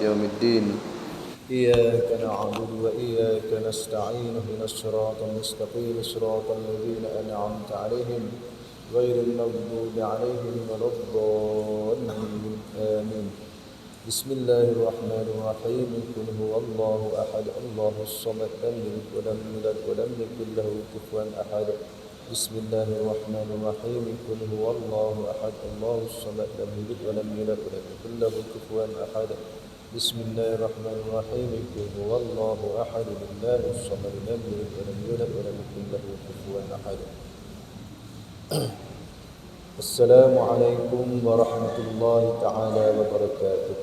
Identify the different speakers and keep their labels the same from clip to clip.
Speaker 1: يوم الدين إياك نعبد وإياك نستعين اهدنا الصراط المستقيم صراط الذين أنعمت عليهم غير المغضوب عليهم ولا الضالين آمين. بسم الله الرحمن الرحيم قل هو الله أحد الله الصمد لم يلد ولم يولد ولم يكن له كفوا أحد. بسم الله الرحمن الرحيم قل هو الله أحد الله الصمد لم يلد ولم يولد ولم يكن له كفوا أحد. بسم الله الرحمن الرحيم قل هو الله أحد الله الصمد لم يلد ولم يولد ولم يكن له كفوا أحد. السلام عليكم ورحمة الله تعالى وبركاته.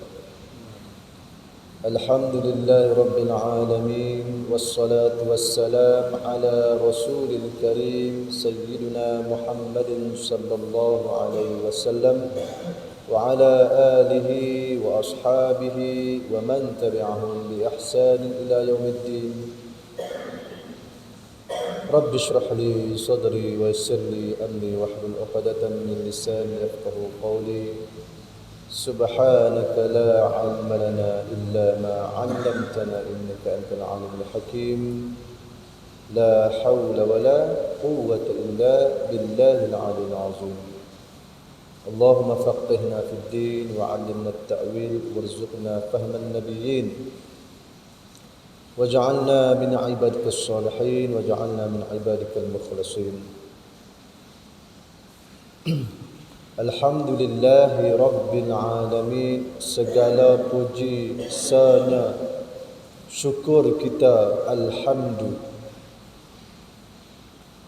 Speaker 1: الحمد لله رب العالمين والصلاة والسلام على رسول الكريم سيدنا محمد صلى الله عليه وسلم وعلى آله وأصحابه ومن تبعهم بإحسان إلى يوم الدين. رب اشرح لي صدري ويسر لي أمري واحلل عقدة من لساني يفقهوا قولي. سبحانك لا علم لنا إلا ما علمتنا إنك أنت العليم الحكيم. لا حول ولا قوة إلا بالله العلي العظيم. اللهم فقهنا في الدين وعلمنا التأويل وارزقنا فهم النبيين واجعلنا من عبادك الصالحين واجعلنا من عبادك المخلصين. Alhamdulillahi Rabbil Alamin. Segala puji sanya syukur kita, alhamdulillah.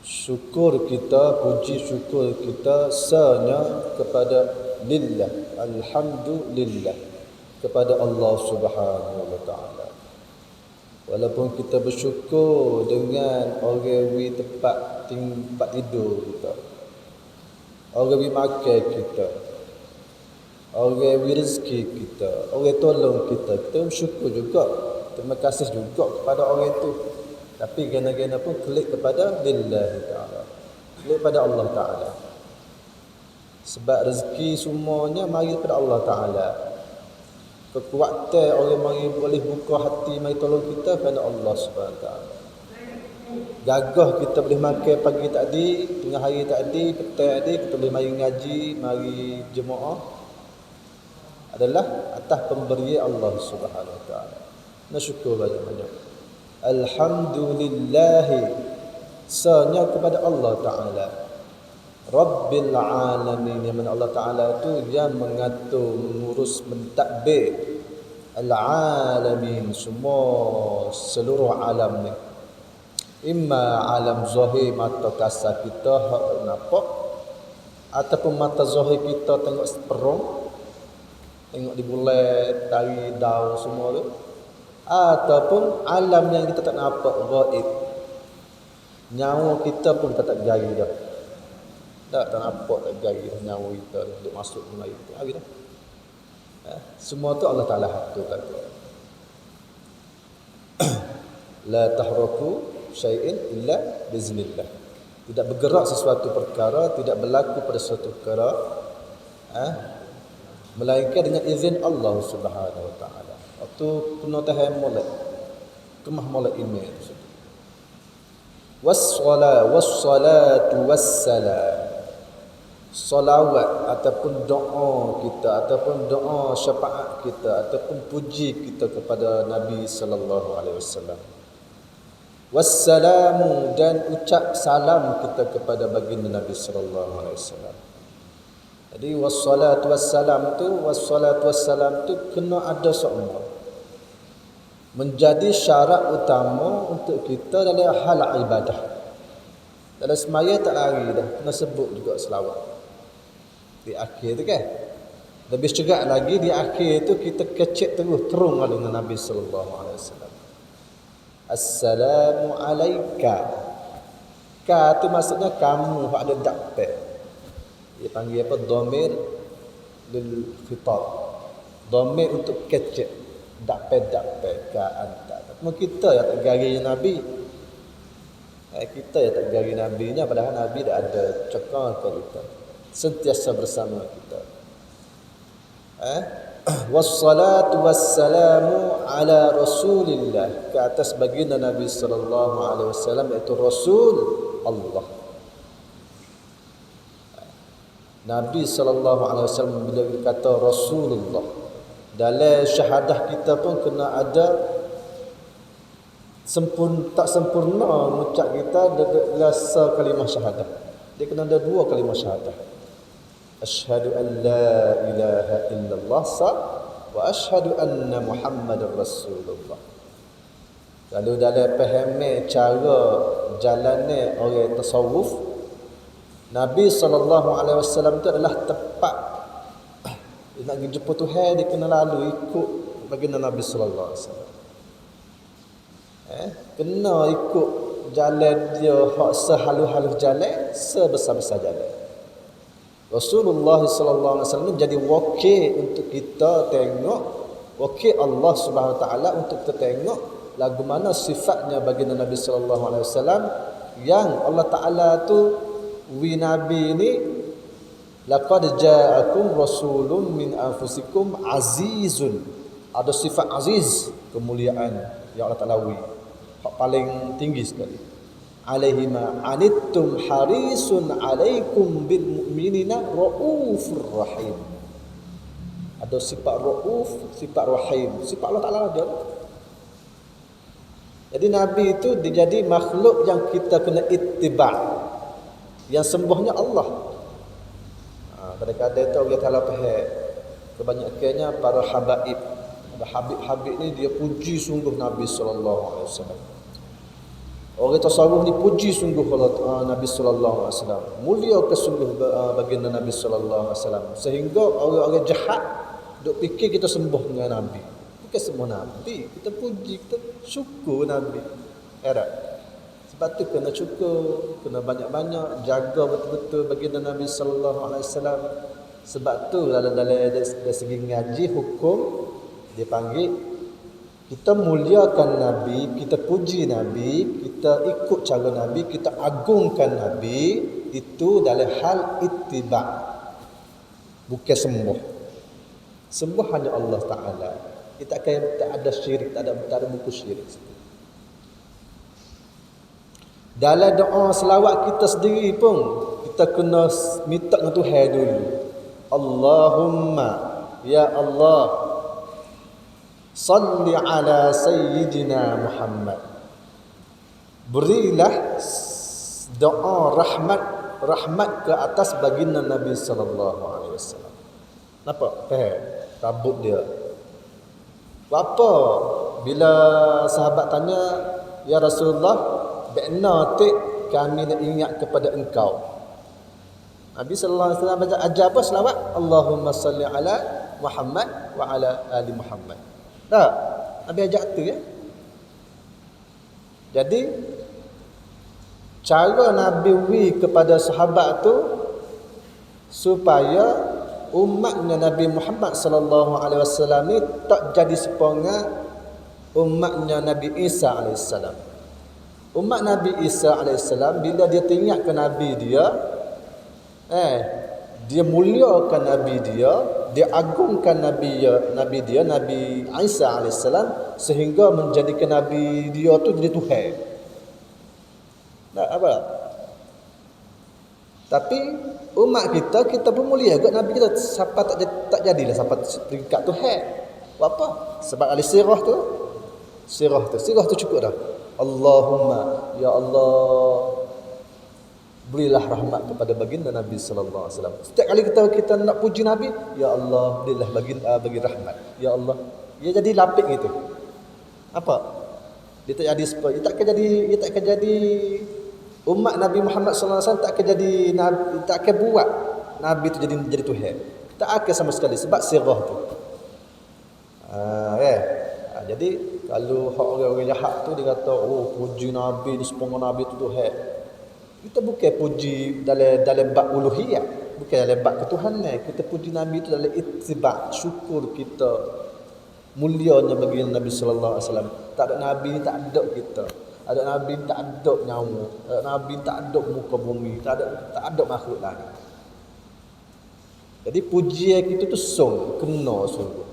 Speaker 1: Syukur kita, puji syukur kita sanya kepada lillah, alhamdulillah, kepada Allah Subhanahu wa taala. Walaupun kita bersyukur dengan orang wi tempat tidur kita, orang beri makan kita, orang beri rezeki kita, orang tolong kita, kita bersyukur juga, terima kasih juga kepada orang itu. Tapi gana-gana pun klik kepada lillahi ta'ala, klik kepada Allah Ta'ala. Sebab rezeki semuanya mari kepada Allah Ta'ala. Kekuatan orang mari boleh buka hati, mari tolong kita kerana Allah Subhanahu Wa Ta'ala. Gagah kita boleh makan pagi tadi, tengah hari tadi, petang tadi, kita boleh mari ngaji, mari jemaah, adalah atas pemberian Allah Subhanahu Wa Taala. Nak syukur banyak-banyak. Alhamdulillahi, sanya kepada Allah Taala. Rabbil alamin, yang mana Allah Taala itu yang mengatur, mengurus, mentadbir al-alamin, semua seluruh alam ni. Imma alam zahir, mata kasar kita nampak, ataupun mata zahir kita tengok seperong, tengok di bulan, tari, daun semua tu, ataupun alam yang kita tak nampak, gaib. Nyawa kita pun kita tak jari dah. Tak nampak, tak jari dah nyawa kita untuk masuk ke mari tu. Hari dah. Semua tu Allah Taala aturkan. La tahraku syai'in illa biiznillah. Tidak bergerak sesuatu perkara, tidak berlaku pada sesuatu perkara, melainkan dengan izin Allah Subhanahu Wa Taala. Waktu kena tahan molek, kemah molek email tersebut. Wassalatu wassalam, salawat ataupun doa kita, ataupun doa syafaat kita, ataupun puji kita kepada Nabi sallallahu alaihi wasallam. Wassalamu, dan ucap salam kita kepada baginda Nabi sallallahu alaihi wasallam. Jadi wassalatu wassalam tu kena ada semua. Menjadi syarat utama untuk kita dalam hal ibadah. Dalam semaya tak lari dah, kena sebut juga selawat di akhir tu kan. Lebih cegat lagi di akhir tu kita kecek terus terung dengan Nabi sallallahu alaihi wasallam. Assalamu alayka. Ka tu maksudnya kamu ada dapat. Dia panggil apa? Dhamir lil khitab. Dhamir untuk kecek. Dapat ka anta. Cuma kita yang tak gari Nabi. Kita yang tak gari Nabi-nya, padahal Nabi dah ada cakap ke kita. Sentiasa bersama kita. Wassalatu wassalamu ala Rasulillah, ke atas baginda Nabi sallallahu alaihi wasallam, iaitu Rasul Allah. Nabi sallallahu alaihi wasallam bila kata Rasulullah, dalam syahadah kita pun kena ada tak sempurna mengucap kita dalam kalimah syahadah. Dia kena ada 2 kalimah syahadah. Asyhadu an la ilaha illallah wa asyhadu anna Muhammadar Rasulullah. Lalu dalam fahami cara jalannya orang tasawuf, Nabi SAW itu adalah tepat. Dia nak pergi jumpa Tuhan, dia kena lalu ikut baginda Nabi SAW. Kena ikut jalan dia, hak sehalus-halus jalan, sebesar-besar jalan. Rasulullah SAW jadi wakil untuk kita tengok, wakil Allah Subhanahu Wa Taala untuk kita tengok lagu mana sifatnya baginda Nabi SAW yang Allah Taala tu Nabi ini, laqad ja'akum rasulun min anfusikum azizun. Ada sifat aziz, kemuliaan yang Allah Taala hak paling tinggi sekali. Alaihi ma anittum harisun alaikum bil mu'minina raufur rahim. Ada sifat rauf, sifat rahim, sifat Allah Taala ada. Jadi Nabi itu dia jadi makhluk yang kita kena ittiba', yang sembahnya Allah. Kadang-kadang itu orang salah faham. Kebanyakannya para habaib, habib ni dia puji sungguh Nabi sallallahu alaihi wasallam. Orang tasawuf ni puji sungguh Nabi sallallahu alaihi wasallam. Mulia ke sungguh baginda Nabi sallallahu alaihi wasallam, sehingga orang-orang jahat duk fikir kita sembah dengan Nabi. Bukan sembah Nabi, kita puji, kita syukur Nabi. Sebab tu kena syukur, kena banyak-banyak jaga betul-betul baginda Nabi sallallahu alaihi wasallam. Sebab tu dalam segi ngaji hukum dia panggil kita muliakan Nabi, kita puji Nabi, kita ikut cara Nabi, kita agungkan Nabi, itu dalam hal ittiba', bukan sembah. Sembah hanya Allah Ta'ala. Kita tak ada syirik, tak ada buku syirik. Dalam doa selawat kita sendiri pun kita kena minta dengan Tuhan dulu. Allahumma ya Allah salli ala sayyidina Muhammad. Berilah doa rahmat ke atas baginda Nabi sallallahu alaihi wasallam. Nampak? Rabut dia. Apa? Bila sahabat tanya, ya Rasulullah, ba'na tik kami nak ingat kepada engkau. Nabi sallallahu alaihi wasallam baca ajar apa selawat? Allahumma salli ala Muhammad wa ala ali Muhammad. Tak, Nabi ajak tu ya. Jadi cara Nabi kepada sahabat tu supaya umatnya Nabi Muhammad sallallahu alaihi wasallam ni tak jadi sepenga umatnya Nabi Isa alaihi salam. Umat Nabi Isa AS bila dia teringatkan Nabi dia, dia muliakan Nabi dia agungkan Nabi dia, Nabi Isa AS, sehingga menjadikan Nabi dia tu jadi Tuhan. Tak apa. Tapi umat kita pun mulia juga Nabi kita, siapa tak jadilah sampai peringkat Tuhan. Apa? Sebab ada sirah tu cukup dah. Allahumma ya Allah, berilah rahmat kepada baginda Nabi sallallahu alaihi wasallam. Setiap kali kita nak puji Nabi, ya Allah berilah bagi rahmat. Ya Allah. Dia jadi lapik gitu. Apa? Dia tak jadi umat Nabi Muhammad sallallahu alaihi wasallam, tak akan jadi nabi, tak akan buat Nabi tu jadi Tuhan. Tak akan sama sekali sebab sirah tu. Jadi kalau orang-orang jahat tu dia kata, oh puji Nabi ni sepengah Nabi tu Tuhan. Kita bukan puji dalam bab uluhiyah, bukan dalam bab ketuhanan. Kita puji Nabi itu dalam ittiba', syukur kita mulianya bagi Nabi sallallahu alaihi wasallam. Tak ada Nabi ni tak ada kita. Ada Nabi tak ada nyawa, ada Nabi tak ada muka bumi, tak ada makhluk lain. Jadi pujian kita tu kena sungguh.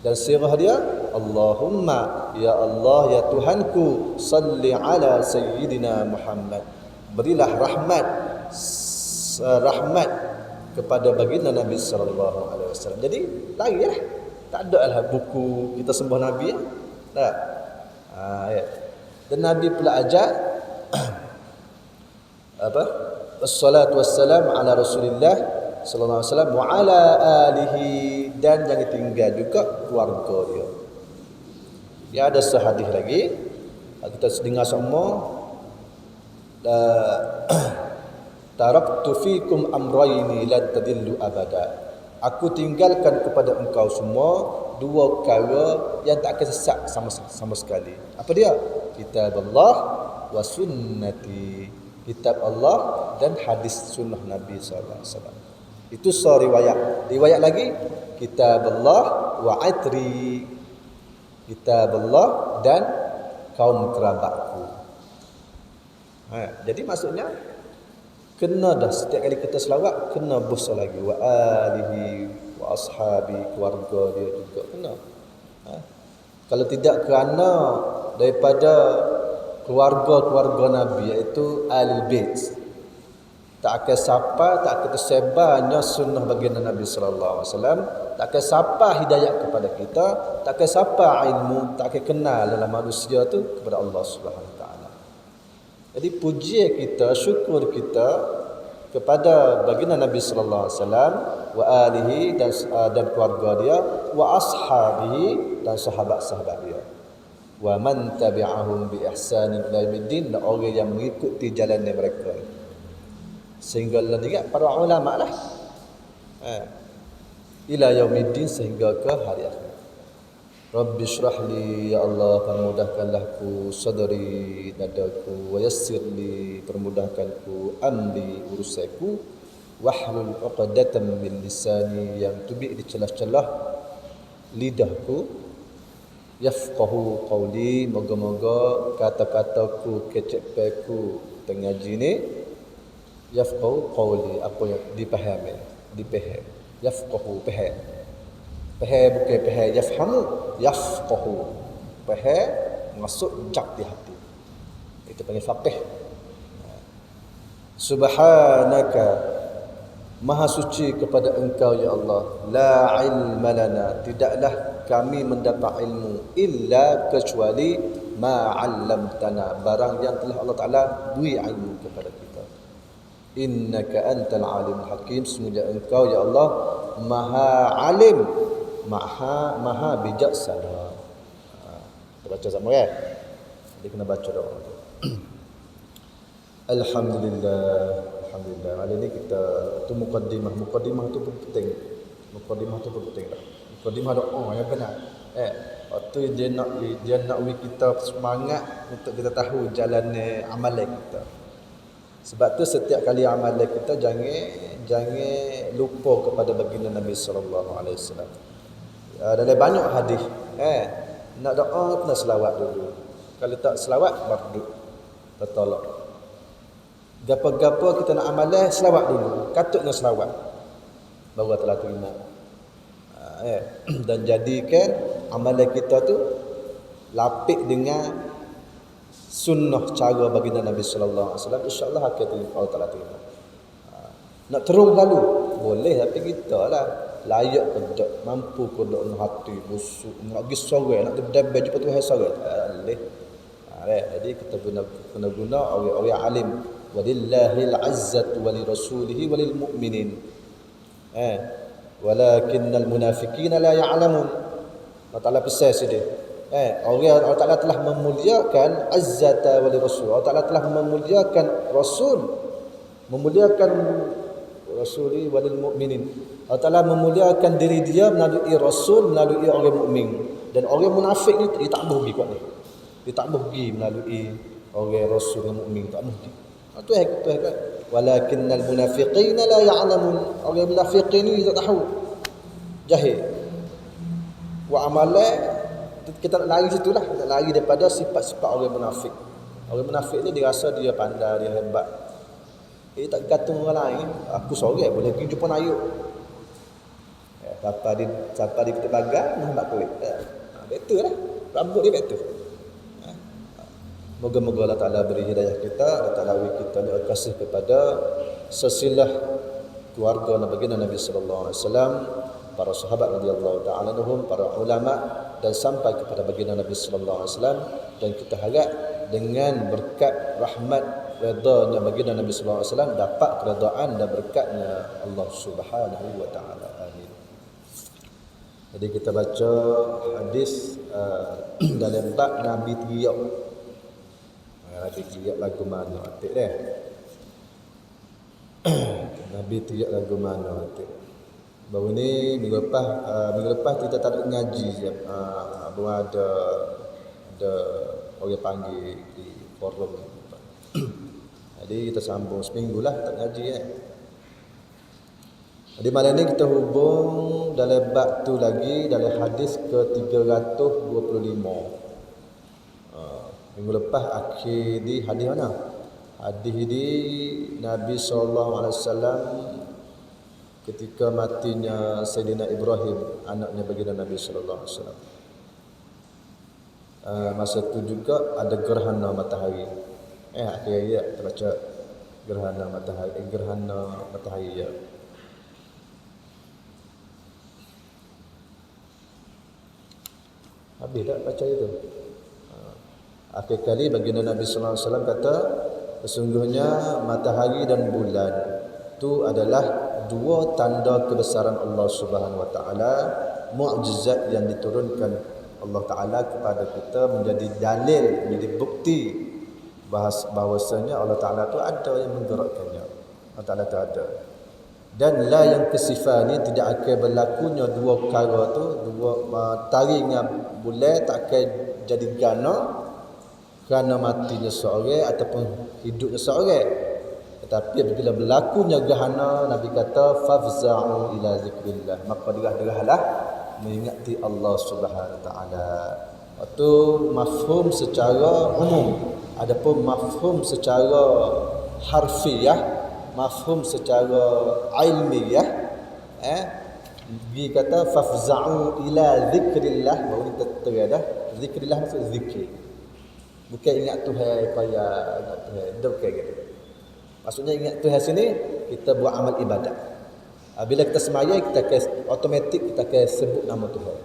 Speaker 1: Dan sirah dia, Allahumma, ya Allah, ya Tuhanku, salli ala sayyidina Muhammad. Berilah rahmat kepada baginda Nabi sallallahu alaihi wasallam. Jadi larilah. Tak ada lah buku kita sembah Nabi ya. Tak. Ya. Dan Nabi pula ajar apa? Wassalatu wassalam ala Rasulillah sallallahu alaihi wasallam wa ala alihi, dan jangan tinggal juga keluarga dia. Ya, ada sehadis lagi kita dengar semua. Taraktu fikum amrayni lan tadillu abada. Aku tinggalkan kepada engkau semua dua perkara yang tak akan sesat sama sekali. Apa dia? Kitab Allah wa sunnati. Kitab Allah dan hadis sunnah Nabi sallallahu alaihi wasallam. Itu riwayat. Riwayat lagi, kitab Allah wa atri. Kitab Allah dan kaum kerabatku. Jadi maksudnya kena dah setiap kali kita selawat kena besar lagi wa alihi wa ashabi, keluarga dia juga kena. Kalau tidak kerana daripada keluarga-keluarga Nabi, iaitu Ahlul Bait, tak akan sampai, tak akan tersebarnya sunnah baginda Nabi sallallahu alaihi wasallam, tak akan sampai hidayah kepada kita, tak akan sampai ilmu, tak akan kenal dalam manusia tu kepada Allah Subhanahu wa taala. Jadi pujian kita, syukur kita kepada baginda Nabi sallallahu alaihi wasallam wa alihi, dan keluarga dia, wa ashabihi, dan sahabat-sahabat dia, wa man tabi'ahum bi ihsanin ila yaumiddin, dan orang yang mengikuti jalan mereka sehingga ingat para ulama lah ila yaumiddin, sehingga ke hari akhir. Rabbi syrah li, ya Allah, permudahkanlah ku sadri, dadaku, wa yassir li, permudahkanku amri, urusanku, wahlul 'uqdatam min lisani, yang tubik di celah-celah lidahku, yafqahu qawli, moga-moga kata-kataku, kecepaku tengaji ni, yafqahu qawli, apa yang dipahami, yafqahu, faham. Faham bukan faham yafhamu, yafqahu. Faham masuk jak di hati. Itu panggil faqih. Subhanaka, maha suci kepada engkau ya Allah, la ilma lana, tidaklah kami mendapat ilmu illa kecuali ma 'allamtana, barang yang telah Allah Taala beri ilmu kepada kita. Innaka antal alimul hakim, sesungguhnya engkau ya Allah maha alim, maha bijaksana. Kita baca sama kan? Dia kena baca doa tu. Alhamdulillah. Hari ni kita tu mukaddimah tu pun penting. Mukaddimah doa yang benar. Waktu dia nak bagi kita semangat untuk kita tahu jalan amalan kita. Sebab tu setiap kali amalan kita jangan lupa kepada baginda Nabi sallallahu alaihi wasallam. Dalam banyak hadis, nak doa kena selawat dulu. Kalau tak selawat baru tertolak. Gapa-gapa kita nak amalan, selawat dulu. Katutnya selawat baru telah terima. Dan jadikan amalan kita tu lapik dengan sunnah cara baginda Nabi sallallahu alaihi wasallam, insya-Allah akan Allah Taala terima. Nak terung lalu boleh, tapi kita lah layak ke tak, mampu ke tak, nak hati busuk, nak pergi sore, nak terdapat jumpa Tuhan sore, tak boleh. Jadi kita guna orang alim. Walillahil 'izzatu wa lirasulihi wa lil mu'minin. Walakinnal munafiqina la ya'lamun. Allah Taala pesan sini. Allah Taala telah memuliakan 'izzata wa lirasul. Allah Taala telah memuliakan Rasul, memuliakan Rasuli wa lil mu'minin. Allah Taala memuliakan diri dia melalui Rasul, melalui orang mukmin. Dan orang munafik ni dia tak boleh pergi kat ni. Dia tak boleh pergi melalui orang Rasul dan mukmin, tak boleh. Itu kan. Walakinnal munafiqina la ya'lamun. Orang munafiqin ni tak tahu. Jahil. Wa amalan kita nak lari situlah, kita lari daripada sifat-sifat orang munafik. Orang munafik ni dia rasa dia pandai, dia hebat. Tak kata orang lain, aku sorang boleh pergi jumpa ayuk. Siapa di pintu pagar nampak kulit. Betul lah. Rambut dia betul. Moga-moga Allah Ta'ala beri hidayah kita, Allah Ta'ala beri kita kasih kepada sesilah keluarga Nabi sallallahu alaihi wasallam, para sahabat radhiyallahu ta'ala anhum, para ulama, dan sampai kepada baginda Nabi sallallahu alaihi wasallam. Dan kita harap dengan berkat rahmat redanya baginda Nabi sallallahu alaihi wasallam dapat keredaan dan berkatnya Allah Subhanahu wa taala. Amin. Jadi kita baca hadis dalam bab Nabi teriak. Nabi teriak lagu mana atik dia? Nabi teriak lagu mana atik? Baru ni minggu lepas kita tak ada ngaji je. Baru ada orang panggil di forum. Jadi kita sambung seminggu lah tak ngaji Jadi malam ni kita hubung dalam bab tu lagi, dalam hadis ke-325. Minggu lepas akhir di hadis mana? Hadis di Nabi SAW ketika matinya Sayyidina Ibrahim, anaknya baginda Nabi SAW. Masa tu juga ada gerhana matahari. Akhirnya kita baca gerhana matahari ya. Habis tak baca itu? Akhir kali baginda Nabi sallallahu alaihi wasallam kata, sesungguhnya matahari dan bulan itu adalah dua tanda kebesaran Allah Subhanahu wa taala, mukjizat yang diturunkan Allah taala kepada kita, menjadi dalil, menjadi bukti bahawasanya Allah taala itu ada yang menggerakkannya. Allah taala itu ada. Dan la yang kesifani, tidak akan berlakunya dua perkara tu, dua taringnya bulan tak akan jadi gana kerana matinya seorang ataupun hidupnya seorang. Tetapi apabila berlakunya gerhana, Nabi kata fafza'u ila zikrillah, maka derah-derahlah mengingati Allah Subhanahu wa taala. Itu mafhum secara umum. Adapun mafhum secara harfiah, mafhum secara ilmiah, dia kata fafza'u ila zikrillah, baru kita dah zikrillah maksud zikir. Bukan ingat Tuhan payah ingat Tuhan, bukan gitu. Maksudnya ingat Tuhan sini kita buat amal ibadat. Bila kita sembahyang, kita automatik kita akan sebut nama Tuhan.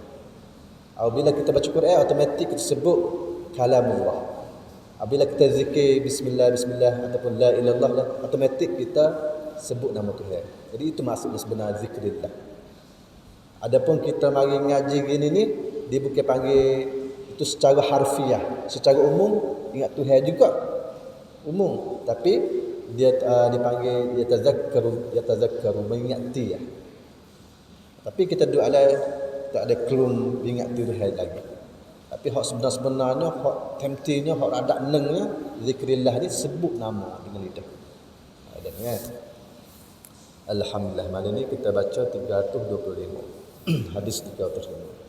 Speaker 1: Bila kita baca Quran, automatik kita sebut kalamullah. Bila kita zikir bismillah ataupun la ilaha illallah, automatik kita sebut nama Tuhan. Jadi itu maksudnya sebenar zikrillah. Adapun kita mari ngaji gini ni, dia bukan panggil itu secara harfiah, secara umum ingat Tuhan juga umum, tapi dia dipanggil yatazakkaru mengingati ya. Tapi kita duk tak ada kelum ingat Tuhan lagi. Tapi hak sebenarnya hak temptingnya, hak adat nengnya zikrillah ni sebut nama dengan lidah. Ada kan? Alhamdulillah, malam ni kita baca 325 hadis 325.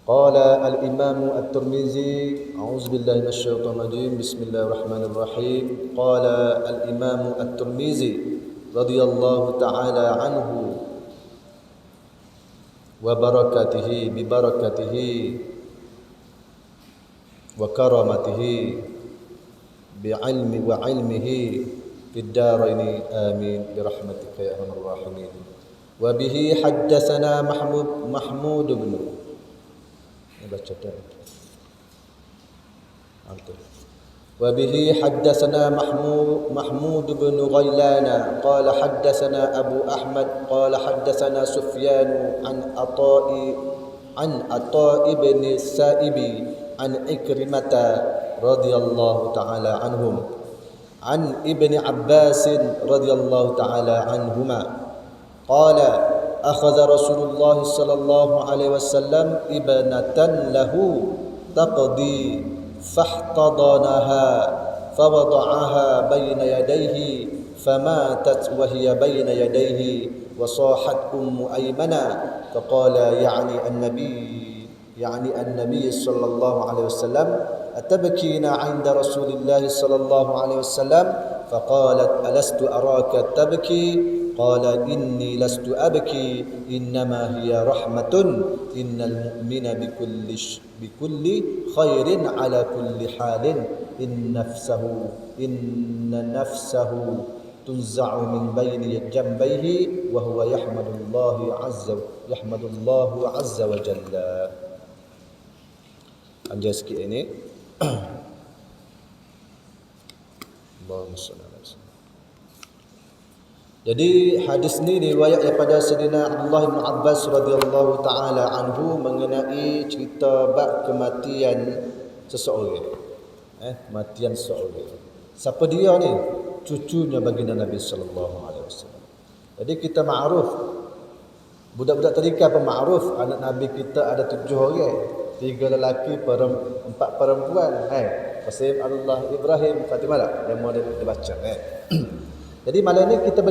Speaker 1: قال الإمام الترمذي أعوذ بالله من الشيطان الرجيم بسم الله الرحمن الرحيم قال الإمام الترمذي رضي الله تعالى عنه وبركاته ببركته وكرامته وعلمه في الدارين آمين برحمتك يا أرحم الراحمين. وبه حدثنا محمود بن وبه حدثنا محمود بن غيلان قال حدثنا أبو أحمد قال حدثنا سفيان عن عطاء بن السائب عن إكرمة رضي الله تعالى عنهم عن ابن عباس رضي الله تعالى عنهما قال أخذ رسول الله صلى الله عليه وسلم ابنة له تقضي فاحتضنها فوضعها بين يديه فماتت وهي بين يديه وصاحت أيمنة فقال يعني النبي صلى الله عليه وسلم أتبكين عند رسول الله صلى الله عليه وسلم فقالت ألست أراك تبكي qala inni lastu abki innama hiya rahmatun innal mu'mina bikulli khairin ala kulli halin inna nafsahu tunza'u min baini jambayhi wa huwa yahmadullahu azza wa jalla. Panjang sikit ini. Allahumma shalli ala sayyidina. Jadi hadis ni riwayat daripada Sayyidina Abdullah bin Abbas radhiyallahu taala anhu mengenai cerita bab kematian seseorang. Kematian seseorang. Siapa dia ni? Cucunya baginda Nabi sallallahu alaihi wasallam. Jadi kita ma'ruf. Budak-budak tadika pun ma'ruf, anak Nabi kita ada 7 orang. 3 lelaki, 4 perempuan. Qasim, Abdullah, Ibrahim, Fatimah lah. Yang mau dia baca. Jadi malam ni kita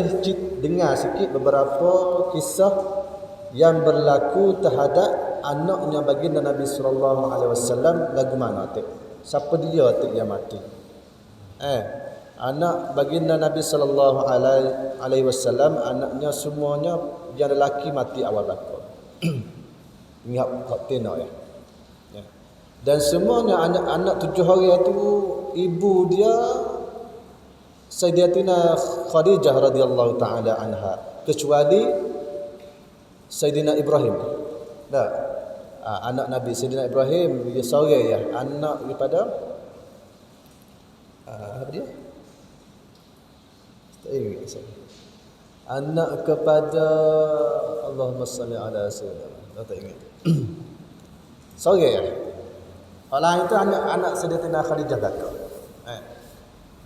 Speaker 1: dengar sikit beberapa kisah yang berlaku terhadap anaknya baginda Nabi sallallahu alaihi wasallam. Lagu mana tu? Siapa dia tu yang mati? Anak baginda Nabi sallallahu alaihi wasallam, anaknya semuanya yang lelaki mati awal bakal. Ingat kau tengok ya. Dan semuanya anak-anak 7 orang tu ibu dia Sayyidatina Khadijah radhiyallahu taala anha, kecuali Sayyidina Ibrahim. Anak Nabi Sayyidina Ibrahim dia seorang ya, anak daripada apa dia? Tak ingat saya. Anak kepada Allahumma salli ala sayyidina. Tak ingat. Seorang ya. Orang itu anak Sayyidatina Khadijah belakang.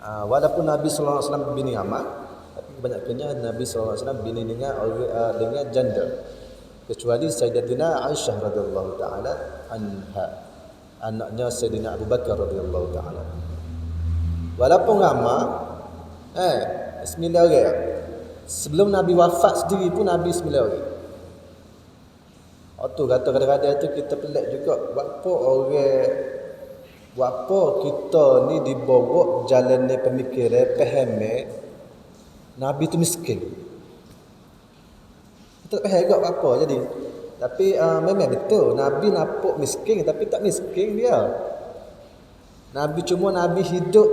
Speaker 1: Walaupun Nabi sallallahu alaihi wasallam bini amat, tapi kebanyakannya Nabi sallallahu alaihi wasallam bini dengan janda. Kecuali Sayyidatina Aisyah radhiyallahu taala anha, anaknya Sayyidina Abu Bakar radhiyallahu taala. Walaupun ramai 9 orang. Sebelum Nabi wafat sendiri pun Nabi 9 orang. Tu kata kadang-kadang tu kita pelik juga. Apa kita ni dibawa jalan ni pemikiran, faham Nabi tu miskin. Kita tak faham juga apa jadi. Tapi memang betul Nabi nampak miskin tapi tak miskin dia. Nabi cuma Nabi hidup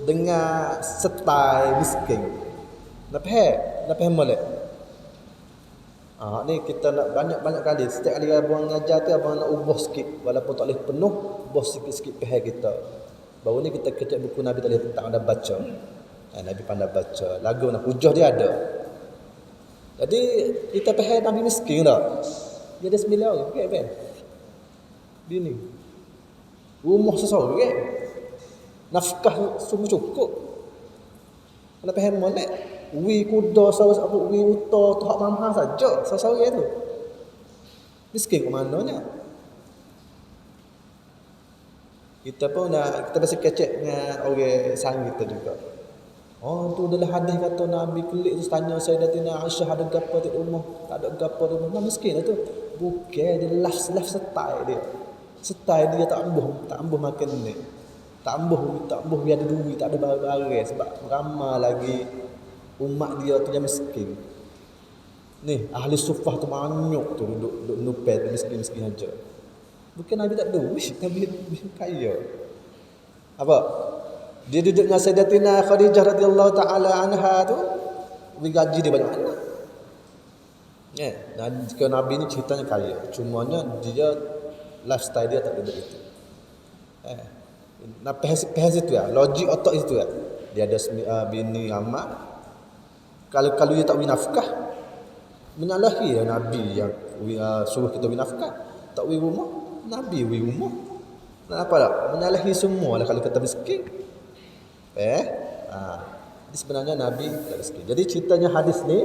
Speaker 1: dengan style miskin. Nak faham molek. Ni kita nak banyak-banyak kali. Setiap kali abang ngajar tu abang nak ubah sikit. Walaupun tak boleh penuh, ubah sikit-sikit faham kita. Baru ni kita kecek buku Nabi tak ada baca. Nabi pandai baca. Lagu nak hujah dia ada. Jadi kita faham Nabi miskin tak? Dia ada 9 orang. Okay. Bini. Rumah seseorang. Okay? Nafkah semua cukup. Nak faham mana? Wi kuda sahaja apa wi uta tu hak mamha saja seseorang tu. Miskin ke mananya? Kita pun kita biasa kecek dengan orang sang kita juga. Tu adalah hadis kata Nabi kelik tu tanya Sayyidatina Aisyah ada gapo di rumah, tak ada gapo di rumah. Miskin lah tu. Bukan dia laf style dia. Style dia tak ambuh makan ni. Tak ambuh biar ada duit, tak ada barang sebab ramai lagi umat dia tu yang miskin. Ni ahli sufah tu banyak tu duduk nupet miskin-miskin aja. Bukan Nabi tak ada duit, Nabi kaya. Apa? Dia duduk dengan Sayyidatina Khadijah radhiyallahu taala anha tu, gaji dia banyak mana? Dan jika Nabi ni ceritanya kaya, cumanya dia lifestyle dia tak ada begitu. Nak faham situ ya, logik otak situ ya. Dia ada bini amat. Kalau dia tak beri nafkah, menyalahi ya Nabi yang suruh kita beri nafkah. Tak beri rumah, Nabi beri rumah. Kenapa tak? Menyalahi semua lah kalau kita miskin. Jadi sebenarnya Nabi tak miskin. Jadi ceritanya hadis ni,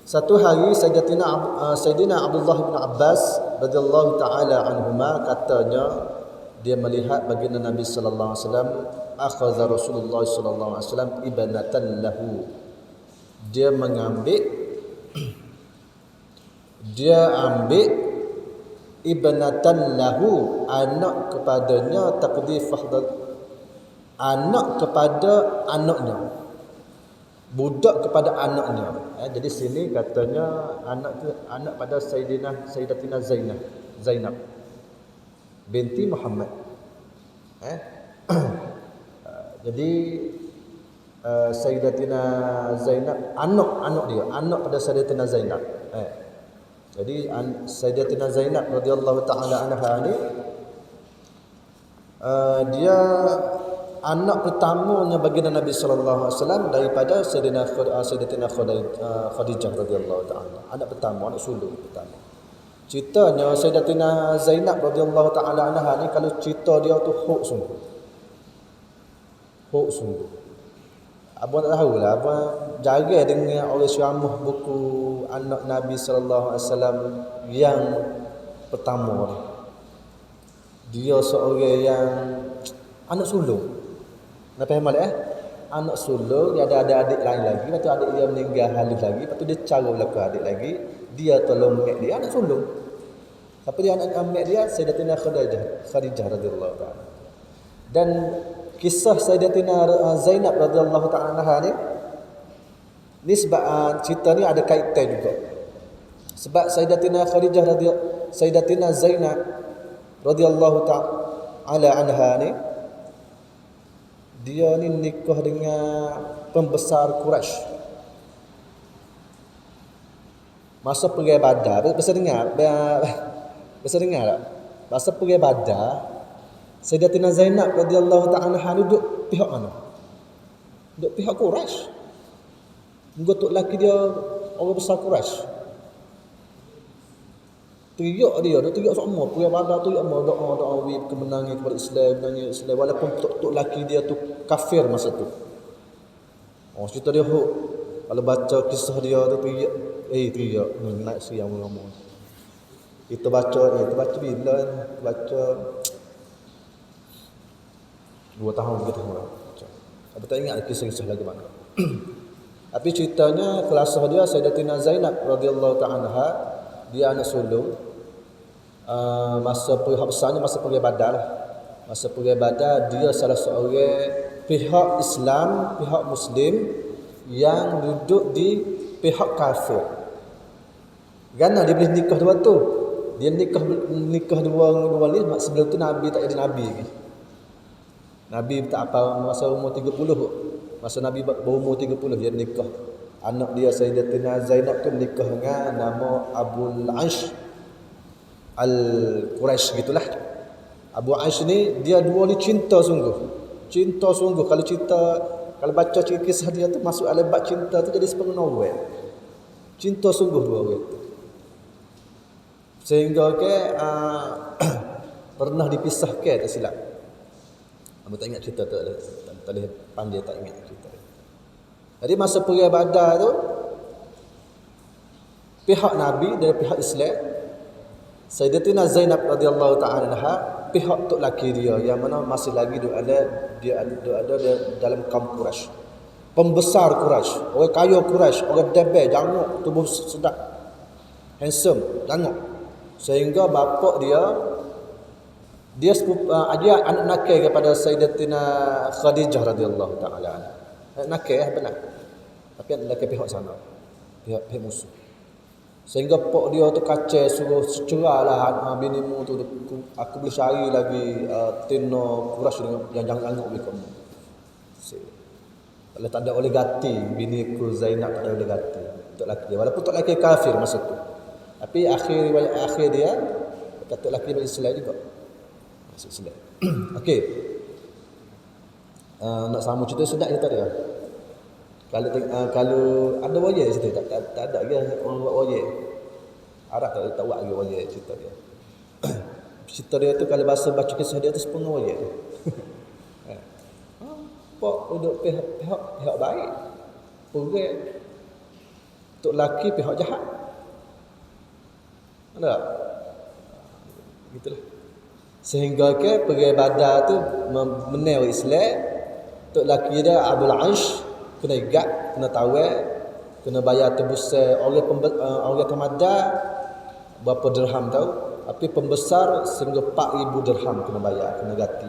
Speaker 1: satu hari Sayyidina Abdullah bin Abbas radhiyallahu taala anhuma katanya dia melihat baginda Nabi sallallahu alaihi wasallam akhadha Rasulullah sallallahu alaihi wasallam ibnatan lahu. Dia ambil ibnatan lahu, anak kepadanya, taqdi fahdal, anak kepada anaknya. budak kepada anaknya. Jadi sini katanya anak pada Sayyidatina Zainab binti Muhammad. Jadi Sayyidatina Zainab anak pada Sayyidatina Zainab. Jadi Sayyidatina Zainab radhiyallahu taala anha ni dia anak pertamanya baginda Nabi sallallahu alaihi wasallam daripada Sayyidatina Khadijah radhiyallahu taala. Anak pertama, anak sulung pertama. Ceritanya Sayyidatina Zainab radhiyallahu taala anha ni kalau cerita dia tu hok sungguh. Abang tak tahu lah, abang jarang dengar orang ceramah buku anak Nabi sallallahu alaihi wasallam yang pertama ni. Dia seorang yang anak sulung. Nak faham tak Anak sulung, dia ada adik lain lagi, lepas tu adik dia meninggal halus lagi, lepas tu dia cara berlaku adik lagi, dia tolong mak dia, anak sulung. Siapa dia anak mak dia? Sayyidatina Khadijah radhiyallahu taala. Dan kisah Sayyidatina Zainab radhiyallahu taala anha ni sebab cerita ni ada kaitan juga. Sebab Sayyidatina Sayyidatina Zainab radhiyallahu taala anha ni dia ni nikah dengan pembesar Quraisy. Masa pergi Badar, bisa dengar tak? Masa pergi Badar, Sayyidatina Zainab radhiyallahu ta'ala anha duduk pihak mana? Duduk pihak Quraisy. Untuk lelaki dia orang besar Quraisy. Teriak semua. Pergi Badar teriak semua doa kemenangan kepada Islam. Walaupun tok lelaki dia tu kafir masa tu. Cerita dia hok. Kalau baca kisah dia tu teriak. Naik siang ngomong. Kita baca bila baca 2 tahun kita orang. Aku tak ingat kisah-kisah lagi mana. Tapi ceritanya kelasah dia Sayyidatina Zainab radhiyallahu ta'ala anha, dia anak sulung. Masa pergi Badar. Masa pergi Badar dia salah seorang pihak Islam, pihak Muslim yang duduk di pihak kafir. Kerana dia boleh nikah dua tu. Dia nikah dua ni sebelum tu Nabi tak jadi Nabi lagi. Nabi tak apa masa umur 30. Masa Nabi berumur 30 dia nikah. Anak dia Sayyidatina Zainab tu nikah dengan nama Abul Aish Al-Quraisy gitulah. Abu Aish ni dia dua ni cinta sungguh. Kalau baca kisah dia tu masuk alam bab cinta tu jadi sepenuh novel. Cinta sungguh dua orang tu. Sehingga pernah dipisahkan tak silap. Aku tak ingat cerita tu, tak boleh pandai tak ingat cerita. Jadi masa pergi Badar tu pihak Nabi dari pihak Islam, Sayyidatina Zainab radhiyallahu ta'ala anha, pihak tok laki dia yang mana masih lagi ada dalam kaum Quraisy. Pembesar Quraisy, orang kaya Quraisy, orang debel, janguk, tubuh sedap, handsome, janguk. Sehingga bapak dia ajar anak nakal kepada Sayyidatina Khadijah radhiyallahu ta'ala anha. Nakal benar. Tapi anak nakal pihak sana, pihak musuh. Sehingga pak dia tu kacau suruh cerahlah binimu tu, aku boleh cari lagi tino Quraisy yang jangan anggap kamu. Kalau tak ada oleh gati bini ku Zainab tak ada oleh gati untuk laki dia, walaupun tak laki kafir masa tu. Tapi akhir dia kata laki Islam juga. Masuk Islam. Okey. Nak sambung cerita sedap cerita dia. Kalau ada wayar cerita tak ada dia orang buat wayar. Arab tak buat lagi wayar cerita dia. Cerita dia tu kalau baca kisah dia tu sepenuh wayar. Pak duduk pihak baik. Pergi untuk laki pihak jahat. Ada tak? Gitulah. Sehingga pergi Badar tu menel Islam. Untuk laki dia Abul Aish kena igat, kena tawar, kena bayar tebusan orang tamada berapa dirham tahu, tapi pembesar sehingga 4,000 dirham kena bayar, kena ganti.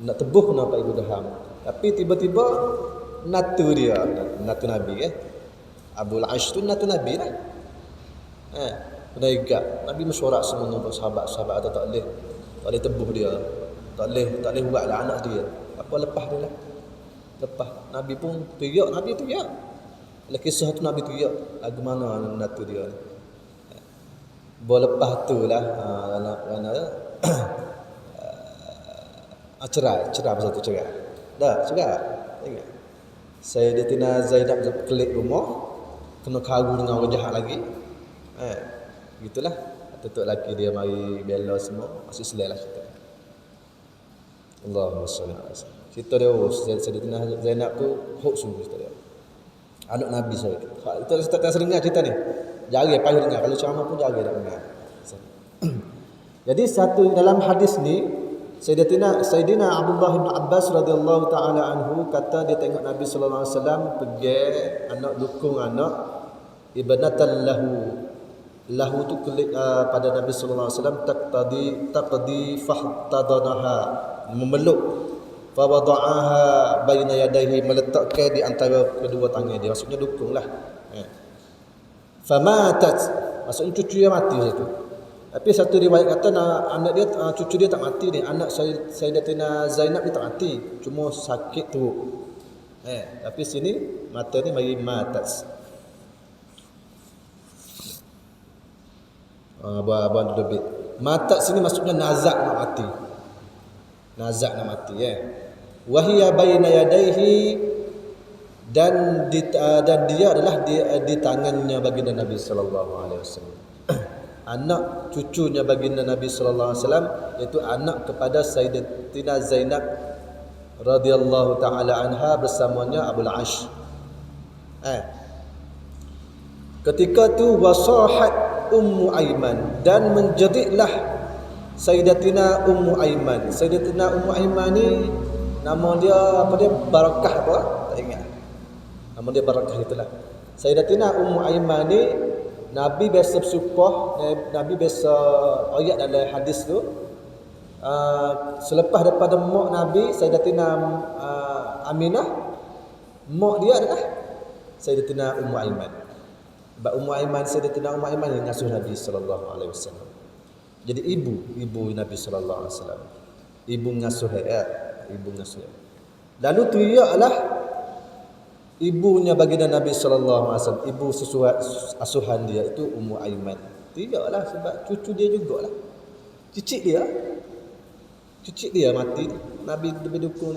Speaker 1: Nak tebuh kena 4,000 dirham. Tapi tiba-tiba natu dia, natu Nabi Abul Ash tu natu Nabi lah. Penaikat Nabi mesyuarat semua dengan sahabat-sahabat atau tak boleh tebuh dia. Tak boleh buatlah anak dia. Apa lepas dia lah. Lepas Nabi pun teriak, Nabi teriak. Dalam kisah tu Nabi teriak, lagu mana natu dia. Lepas tu lah cerai pasal tu cerai. Dah, cerai. Ingat. Sayyidatina Zainab kelik rumah, kena kagu dengan orang jahat lagi. Gitulah. Tutup laki dia mari bela semua, masih selai lah cerita. Allahumma salli ala sayyidina. Cerita dia Sayyidatina Zainab tu hok sungguh cerita dia. Anak Nabi SAW. Itu kita tak sering dengar cerita ni. Jarang payah dengar. Kalau ceramah pun jarang tak dengar. Jadi satu dalam hadis ni Sayyidina Abdullah bin Abbas radhiyallahu taala anhu kata dia tengok Nabi sallallahu alaihi wasallam pergi anak dukung anak ibnatan lahu tu kelik pada Nabi sallallahu alaihi wasallam taqdi fahtadanaha memeluk fa wada'aha baina yadayhi meletakkan di antara kedua tangan dia, maksudnya dukunglah. Famatat, maksudnya cucu dia mati satu. Tapi satu riwayat kata anak dia cucu dia tak mati ni, anak Sayyidatina Zainab dia tak mati, cuma sakit teruk. Tapi sini mata ni bagi matat. Abang lebih. Matat sini maksudnya nazak nak mati. Nazak nak mati Wahiya baina yadayhi dan dia adalah di tangannya baginda Nabi sallallahu alaihi wasallam. Anak cucunya baginda Nabi sallallahu alaihi wasallam iaitu anak kepada Sayyidatina Zainab radhiyallahu taala anha bersamanya Abul Ash. Ketika tu wasahat Ummu Aiman dan menjediklah Sayyidatina Ummu Aiman. Sayyidatina Ummu Aiman ni nama dia apa dia? Barakah apa? Tak ingat. Nama dia Barakah itulah. Sayyidatina Ummu Aiman ni Nabi biasa bersumpah, Nabi biasa ayat dalam hadis tu selepas daripada mak Nabi Sayyidatina Aminah, mak dia adalah Sayyidatina Ummu Aiman. Sebab Ummu Aiman, Sayyidatina Ummu Aiman yang ngasuh Nabi sallallahu alaihi wasallam. Jadi ibu Nabi sallallahu alaihi wasallam. Ibu ngasuh ibu ngasuh. Lalu tu ialah ibunya baginda Nabi sallallahu alaihi wasallam, ibu asuhan dia itu Ummu Aiman. Tidaklah sebab cucu dia jugalah. Cicit dia mati. Nabi lebih dukung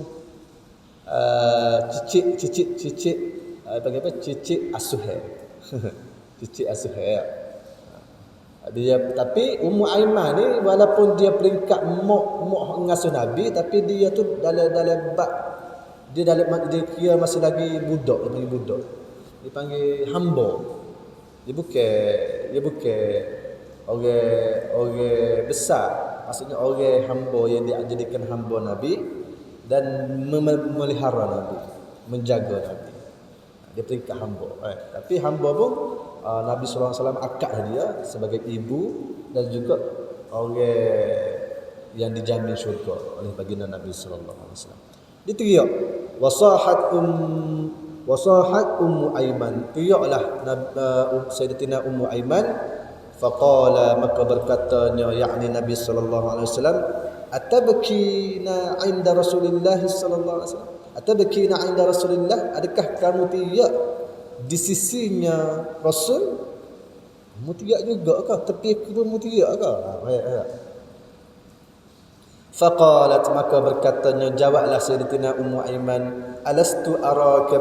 Speaker 1: cicit panggil apa? Cicit asuhan. Cicit asuhan. Dia tapi Ummu Aiman ni walaupun dia peringkat mak ngasuh Nabi, tapi dia tu dalam bab dia kira masih lagi budak, dia panggil hamba. Dia bukan orang besar, maksudnya orang hamba yang dia jadikan hamba Nabi dan memelihara Nabi, menjaga Nabi. Dia peringkat hamba. Tapi hamba pun Nabi sallallahu alaihi wasallam akad dia sebagai ibu dan juga orang yang dijamin syurga oleh baginda Nabi sallallahu alaihi wasallam. Dia teriak wasahat Ummu Aiman, teriaklah Sayyidatina Ummu Aiman. Faqala, maka berkatanya yakni Nabi sallallahu alaihi wasallam, atabkina 'inda Rasulillah sallallahu alaihi wasallam, atabkina 'inda Rasulillah, adakah kamu teriak di sisinya Rasul? Kamu teriak juga ke? Tepi aku pun teriak ke? Faqalat, maka berkatanya, jawablah Sayyidatina Ummu Aiman, alastu araka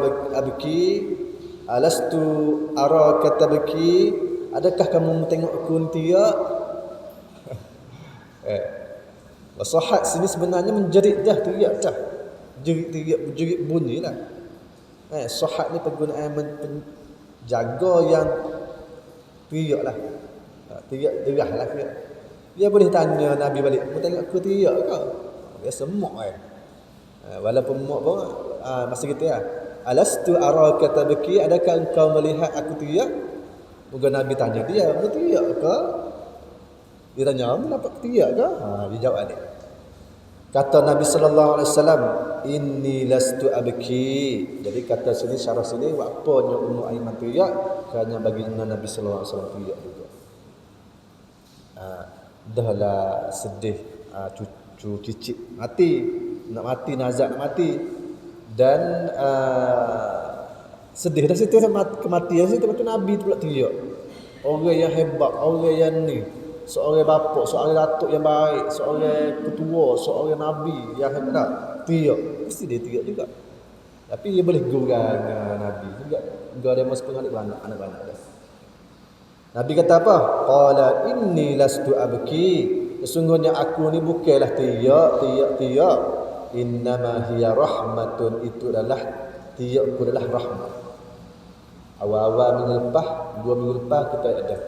Speaker 1: tabki, adakah kamu tengok aku teriak? Wasahat sini sebenarnya menjerit dah, teriak dah. Jerit bunyi lah. Sahat ni penggunaan jaga yang teriak lah. Teriak derah lah teriak. Dia boleh tanya Nabi balik, "Mu tengok aku teriak ke?" Biasa mak walaupun mak pun masa gitu ya. Alastu araka tabki, adakah engkau melihat aku teriak? Moga Nabi tanya dia, "Mu teriak ke?" Dia tanya, "Mu nampak teriak ke?" Dia jawab dia. Kata Nabi sallallahu alaihi wasallam, inni lastu abki. Jadi kata sini syarah sini apanya Ummu Aiman teriak kerana baginda Nabi sallallahu alaihi wasallam teriak juga. Dahlah sedih cucu cicit mati, nak mati nazak nak mati dan sedih dah situ kematian situ betul Nabi pula teriak. Orang yang hebat, orang yang ni, seorang bapa, seorang datuk yang baik, seorang ketua, seorang nabi yang hebat, teriak. Mesti dia teriak juga. Tapi dia boleh gurau dengan Nabi juga. Gurau dia masuk anak-anak dah. Nabi kata apa? Qala inni lastu abki. Sesungguhnya aku ni bukanlah teriak. Innama hiya rahmatun, itu adalah teriakku adalah rahmat. Awal-awal minggu lepas, 2 minggu lepas kita ada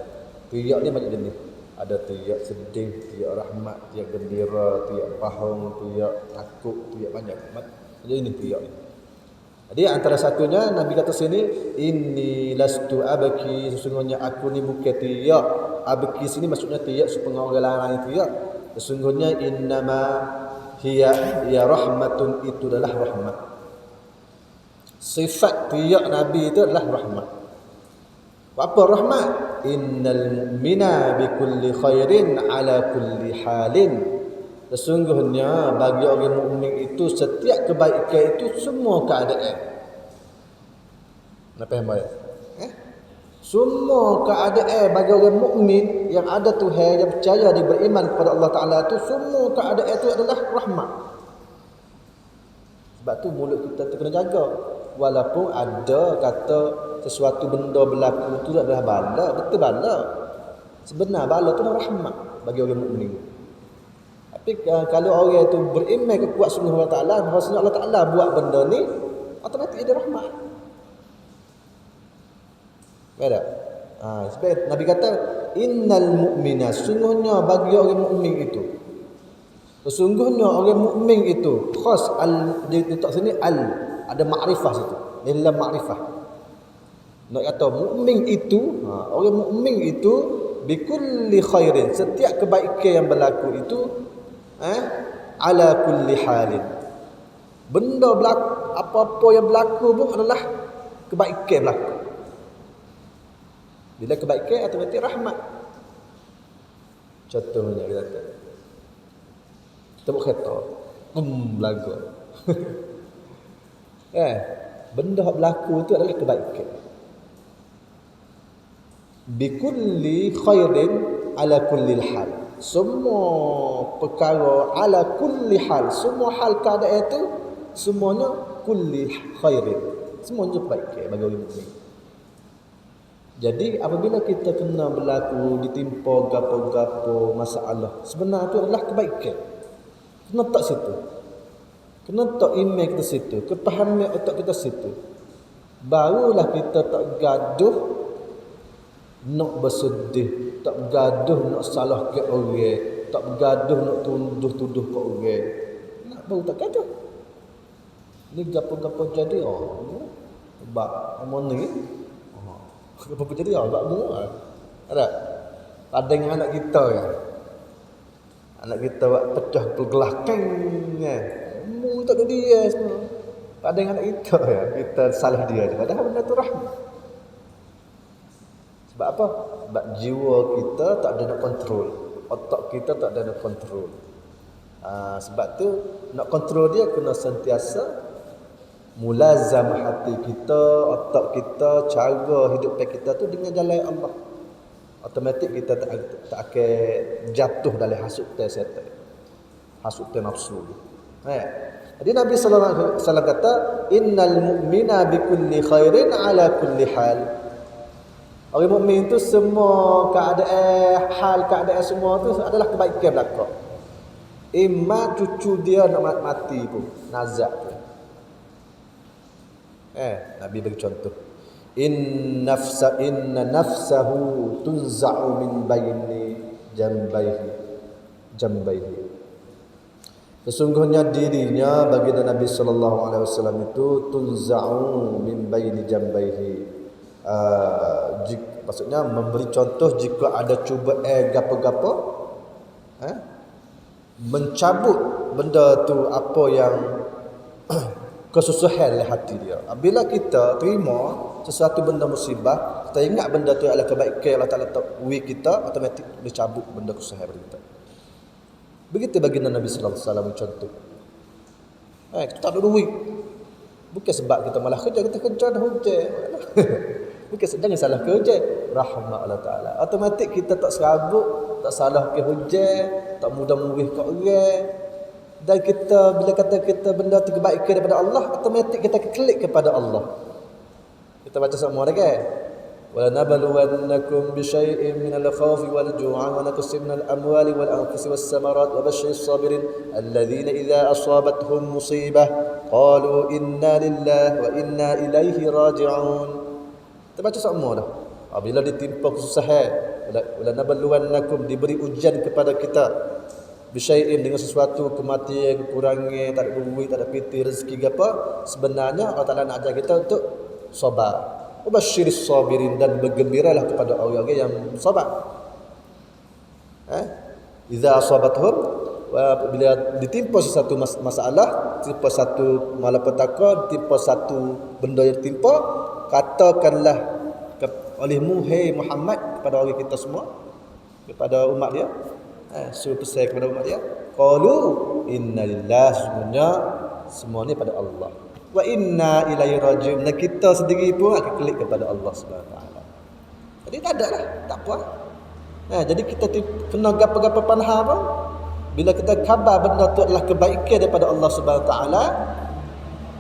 Speaker 1: teriak ni banyak jenis. Ada teriak sedih, teriak rahmat, teriak gembira, teriak pahong, teriak takut, teriak banyak. Jadi ini teriak ni. Jadi antara satunya Nabi kata sini, inni lastu abki, sesungguhnya aku ni bukan teriak. Abki sini maksudnya teriak supaya orang lain teriak. Sesungguhnya innama hiya rahmatun, itu adalah rahmat. Sifat teriak Nabi itu adalah rahmat. Apa rahmat? Innal mu'mina bikulli khairin ala kulli halin. Sesungguhnya bagi orang mukmin itu setiap kebaikan itu semua keadaan. Nak faham tak? Semua keadaan bagi orang mukmin yang ada Tuhan, yang percaya, dia beriman kepada Allah Taala itu, semua keadaan itu adalah rahmat. Sebab tu mulut kita tu kena jaga. Walaupun ada kata sesuatu benda berlaku itu adalah bala, betul bala. Sebenar bala tu adalah rahmat bagi orang mukmin. Tapi kalau orang itu beriman kekuat sungguh Allah Taala, maksudnya Allah Taala buat benda ni, otomatik ada rahmat. Ada. Sebab Nabi kata innal mu'mina, sungguhnya bagi orang mukmin itu. Sesungguhnya orang mukmin itu khas letak sini ada makrifah situ. Dalam makrifah. Nak kata mukmin itu, orang mukmin itu bikulli khairin, setiap kebaikan yang berlaku itu ala kulli halin. Benda berlaku, apa-apa yang berlaku pun adalah kebaikan berlaku. Bila kebaikan otomatik rahmat. Contohnya kita kata tebuk kereta, berlaku. Benda yang berlaku itu adalah kebaikan. Bikulli khairin ala kulli hal. Semua perkara ala kulli hal, semua hal keadaan itu semuanya kulli khairin. Semuanya kebaikan bagi orang mukmin. Jadi apabila kita kena berlaku ditimpa gapo-gapo masalah, sebenarnya itu adalah kebaikan. Kena tak situ. Kena tak iman kita situ, kepahaman otak kita situ. Barulah kita tak gaduh nak bersedih, tak bergaduh nak salah ke orang, tak bergaduh nak tuduh-tuduh ke orang. Nak baru tak gaduh. Ni gapo-gapo jadi sebab amon ni. Gapo jadi sebab mu. Ada. Ada dengan anak kita ya. Anak kita buat pecah pergelahkan kan. Mu tak ada dia semua. Ada dengan anak kita ya. Kita salah dia. Padahal benda tu rahmat. Sebab apa? Sebab jiwa kita tak ada nak kontrol. Otak kita tak ada nak kontrol. Sebab tu nak kontrol dia kena sentiasa mulazam hati kita, otak kita, cara hidup kita tu dengan jalan Allah. Automatik kita tak akan jatuh dalam hasut syaitan. Hasut nafsu. Jadi Nabi sallallahu alaihi wasallam kata innal mu'mina bikulli khairin ala kulli hal. Orang mukmin itu semua keadaan, hal keadaan semua tu adalah kebaikan belaka. Imma cucu dia nak mati pun, nazak pun. Nabi bagi contoh. Inna nafsahu tunza'u min baini jambaihi. Sesungguhnya dirinya baginda Nabi sallallahu alaihi wasallam itu tunza'u min baini jambaihi. Maksudnya memberi contoh jika ada cuba gapo-gapo mencabut benda tu apa yang kesusahan dalam hati dia. Bila kita terima sesuatu benda musibah, kita ingat benda tu adalah kebaikan Allah Taala beri kita, automatik dicabut benda kesusahan dari kita. Begitu baginda Nabi sallallahu alaihi wasallam contoh. Kita tak ada duit. Bukan sebab kita malah kerja, kita kerja dah hujan. Bukan jangan salah kerja, rahmat Allah Taala. Automatik kita tak serabut, tak salah ke hujan, tak mudah murih kat orang. Dan kita bila kata kita benda tu kebaikan daripada Allah, automatik kita klik kepada Allah. Kita baca semua dah kan? Wa nabluwannakum bi syai'in minal khawfi wal ju'i wa naqsin minal amwali wal anfusi was samarat wa basyyiris sabirin alladhina idza asabatuhum musibah qalu inna lillahi wa inna ilaihi raji'un. Kita baca semua dah. Bila ditimpa kesusahan, wala nabluwannakum, diberi ujian kepada kita bisyai'in, dengan sesuatu kematian, kekurangan, tak ada duit, tak ada piti, rezeki ke apa, sebenarnya Allah Taala nak ajar kita untuk sabar. Wabasyiris sabirin, dan bergembiralah kepada orang-orang yang sabar. Idza asabatuhum, bila ditimpa sesuatu masalah, ditimpa satu malapetaka, ditimpa satu benda yang ditimpa, katakanlah olehmu, hei Muhammad, kepada orang kita semua, kepada umat dia, suruh pesan kepada umat dia, qalu inna lillahi, semuanya semua ni pada Allah, wa inna ilaihi raji'un, dan kita sendiri pun akan klik kepada Allah Subhanahu wa taala. Jadi tak ada lah, tak apa. Jadi kita kena gapa-gapa panha pun, bila kita khabar benda tu adalah kebaikan daripada Allah Subhanahu wa taala,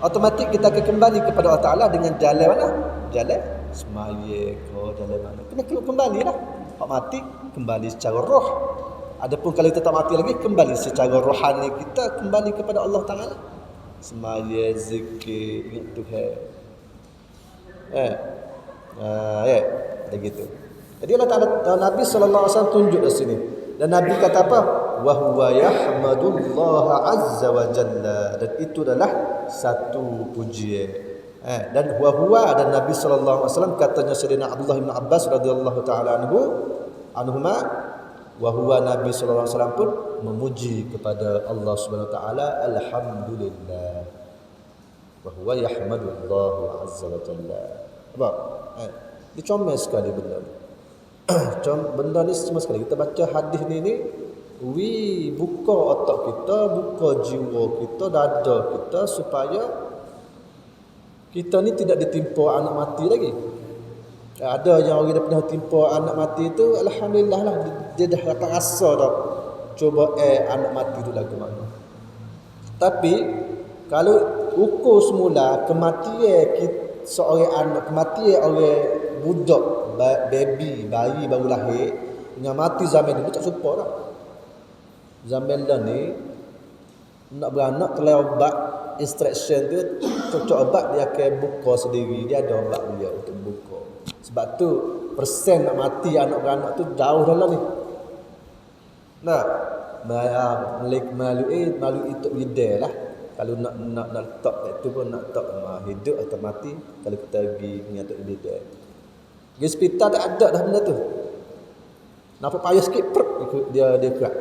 Speaker 1: automatik kita akan kembali kepada Allah Taala dengan jalan mana? Jalan semaya ke jalan mana? Kena kembali lah. Hak mati kembali secara roh. Adapun kalau kita tak mati lagi, kembali secara rohani kita kembali kepada Allah Taala. Semaya, zikir, ingat Tuhan. Begitu. Jadi Allah Taala, Nabi sallallahu alaihi wasallam tunjuk di sini. Dan Nabi kata apa? Wa huwa yahmadullah azza wa jalla. Dan itu adalah satu pujian. Dan huwa, dan Nabi sallallahu alaihi wasallam katanya Sayyidina Abdullah bin Abbas radhiyallahu taala anhuma, wa huwa, Nabi sallallahu alaihi wasallam pun memuji kepada Allah Subhanahu wa taala, alhamdulillah. Wa huwa yahmadullah azza wa jalla. Apa? Dicomel sekali benda ni. Benda ni semua sekali kita baca hadis ni buka otak kita, buka jiwa kita, dada kita, supaya kita ni tidak ditimpa anak mati lagi. Ada yang orang dah pernah timpa anak mati tu, alhamdulillah lah, dia dah dapat rasa dah cuba anak mati tu lagu mana. Tapi kalau ukur semula kematian seorang anak, kematian orang budak, baby, bayi baru lahir dengan mati zaman dulu tak serupa dah. Zaman dah ni nak beranak telah obat instruction tu, cocok obat dia akan buka sendiri, dia ada obat dia untuk buka. Sebab tu persen nak mati anak beranak tu jauh dalam ni. Nah, malu itu bidai lah. Kalau nak letak itu pun nak letak hidup atau mati, kalau kita pergi mengatur bidai. Di hospital tak ada dah benda tu. Nampak payah sikit, dia kerak.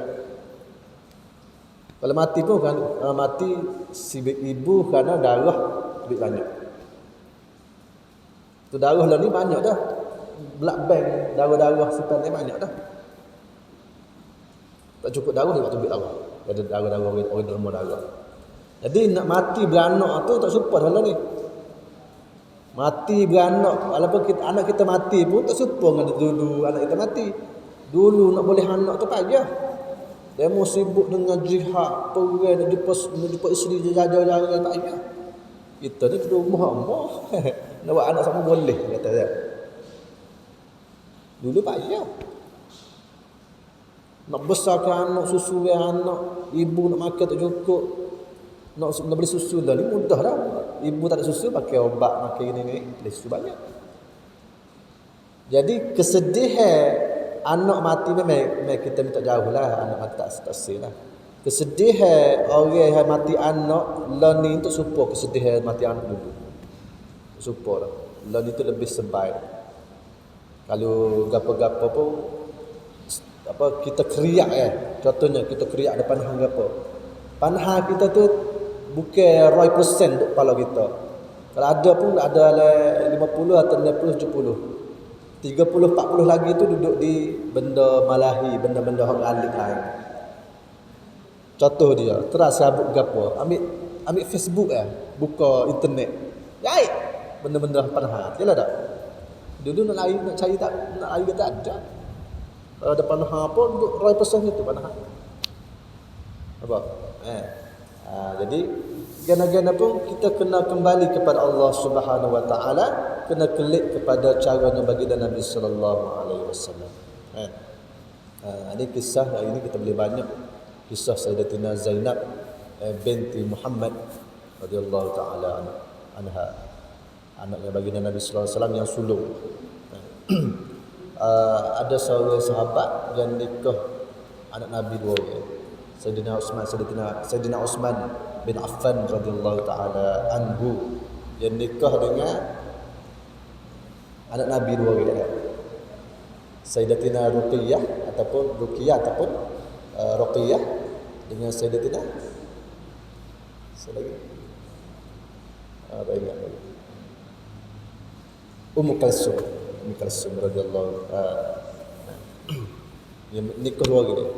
Speaker 1: Kalau mati pun kan, mati si ibu kerana darah lebih banyak. Tu darah lah ni banyak dah. Blood bank darah-darah simpan ni banyak dah. Tak cukup darah dia waktu ambil darah. Ada darah-darah orang derma darah. Jadi nak mati beranak tu tak support dah ni. Mati beranak, walaupun anak kita mati pun tak support dengan dulu anak kita mati. Dulu nak boleh anak tu payah. Dia mau sibuk dengan jihad, perang, nak jumpa isteri jaga-jaga tak payah. Kita ni duduk rumah. Nak buat anak sama boleh, kata dia. Dulu payah. Nak besarkan anak, susu anak, ibu nak makan tak cukup. Nak beli susu dah ni mudah dah. Ibu tak ada susu, pakai obat, makan ini, beli susu banyak. Jadi kesedihan anak mati memang kita minta jauh lah, anak mati tak sel lah. Kesedihan orang yang mati anak, lah ni untuk support kesedihan mati anak dulu. Support lah. Lah ni tu lebih sebaik. Kalau gapo-gapo pun apa kita keriak contohnya kita keriak ada panahan ke apa, panahan kita tu bukan 100% untuk kepala kita. Kalau ada pun ada 50 atau 60 70, 30 40 lagi tu duduk di benda malahi, benda-benda hak alik lain. Contoh dia terus sabuk gapo, ambil Facebook buka internet baik benda-benda panahan jelah tak. Dulu nak lari nak cari tak, nak lari tak ada. Kalau ada panahan pun duduk 100% itu panahan. Apa? Jadi gana-gana pun kita kena kembali kepada Allah Subhanahu Wa Taala, kena kelik kepada caranya baginda Nabi sallallahu alaihi wasallam. Ini kisah hari ini kita boleh banyak kisah Sayyidatina Zainab binti Muhammad radhiyallahu taala anha, anaknya baginda Nabi sallallahu alaihi wasallam yang sulung. Ada seorang sahabat yang nikah anak Nabi dua orang, Sayyidina Utsman bin Affan radhiyallahu taala anhu, yang nikah dengan anak Nabi dua orang, Sayyidatina Ruqayyah ataupun Ruqayyah dengan Sayyidatina selagi ingat lagi Ummu Kalsum radhiyallahu yang nikah dua orang.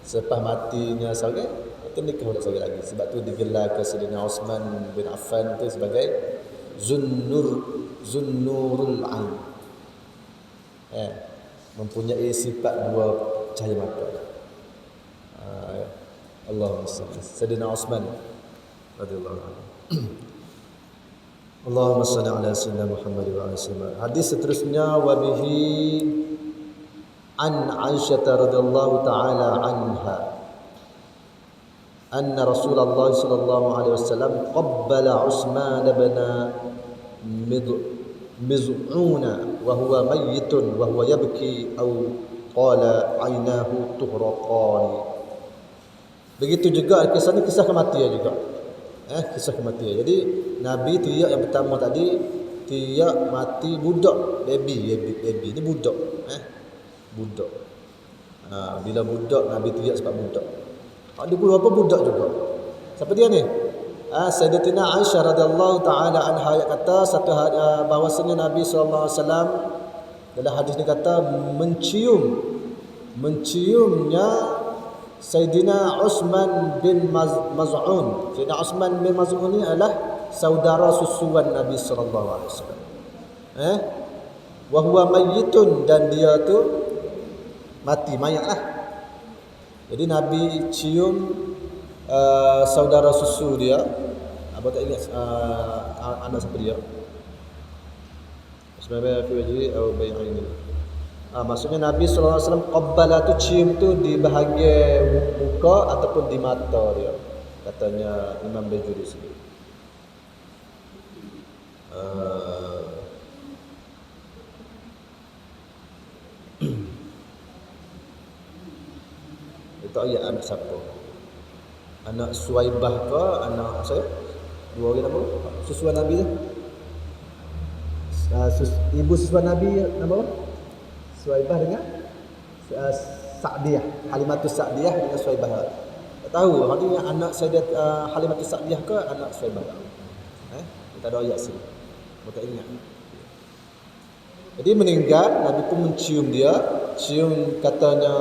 Speaker 1: Selepas matinya seorang, itu nikah seorang lagi. Sebab tu digelar ke Sayyidina Utsman bin Affan tu sebagai Zunnurul Ain. Mempunyai sifat dua cahaya mata. Allahumma salli Sayyidina Utsman radhiyallahu anhu. Allahumma salli ala sayyidina Muhammad wa ala sallam. Hadis seterusnya wa bihi an Aisyah radhiyallahu taala anha anna Rasulullah sallallahu alaihi wasallam qabbala Utsman bin Maz'un wa huwa mayyitun wa huwa yabki aw qala aynahu tuhraqani. Begitu juga kisah ni kisah kematian juga. Kisah kematian. Jadi Nabi tiyak yang pertama tadi tiyak mati budak, baby ni budak. Budak. Bila budak Nabi tiyak sebab budak. Ada pula apa budak juga. Siapa dia ni? Sayyidatina Aisyah radhiyallahu taala anha yang kata satu bahwasanya Nabi sallallahu alaihi wasallam dalam hadis ni kata menciumnya Sayyidina Utsman bin Maz'un. Sayyidina Utsman bin Maz'un ni adalah saudara susuan Nabi sallallahu alaihi wasallam. Wa huwa mayyitun, dan dia tu mati, mayat lah. Jadi Nabi cium saudara susu dia. Apa tak ingat anak siapa dia? Sebenarnya fi wajhi atau bai'aini. Maksudnya Nabi sallallahu alaihi wasallam qabbala tu cium tu di bahagian muka ataupun di mata dia. Katanya Imam Bajuri sini. Itu ayat anak siapa? Anak Suwaibah ke anak saya? Dua orang nama? Susuan Nabi tu? Ibu susuan Nabi nama apa? Suwaibah dengan Sa'diyah, Halimatus Sa'diyah dengan Suwaibah. Tak tahu maksudnya anak saya Halimatus Sa'diyah ke anak Suwaibah. Tak ada ayat sini. Tak ingat. Jadi meninggal, Nabi pun mencium dia. Cium katanya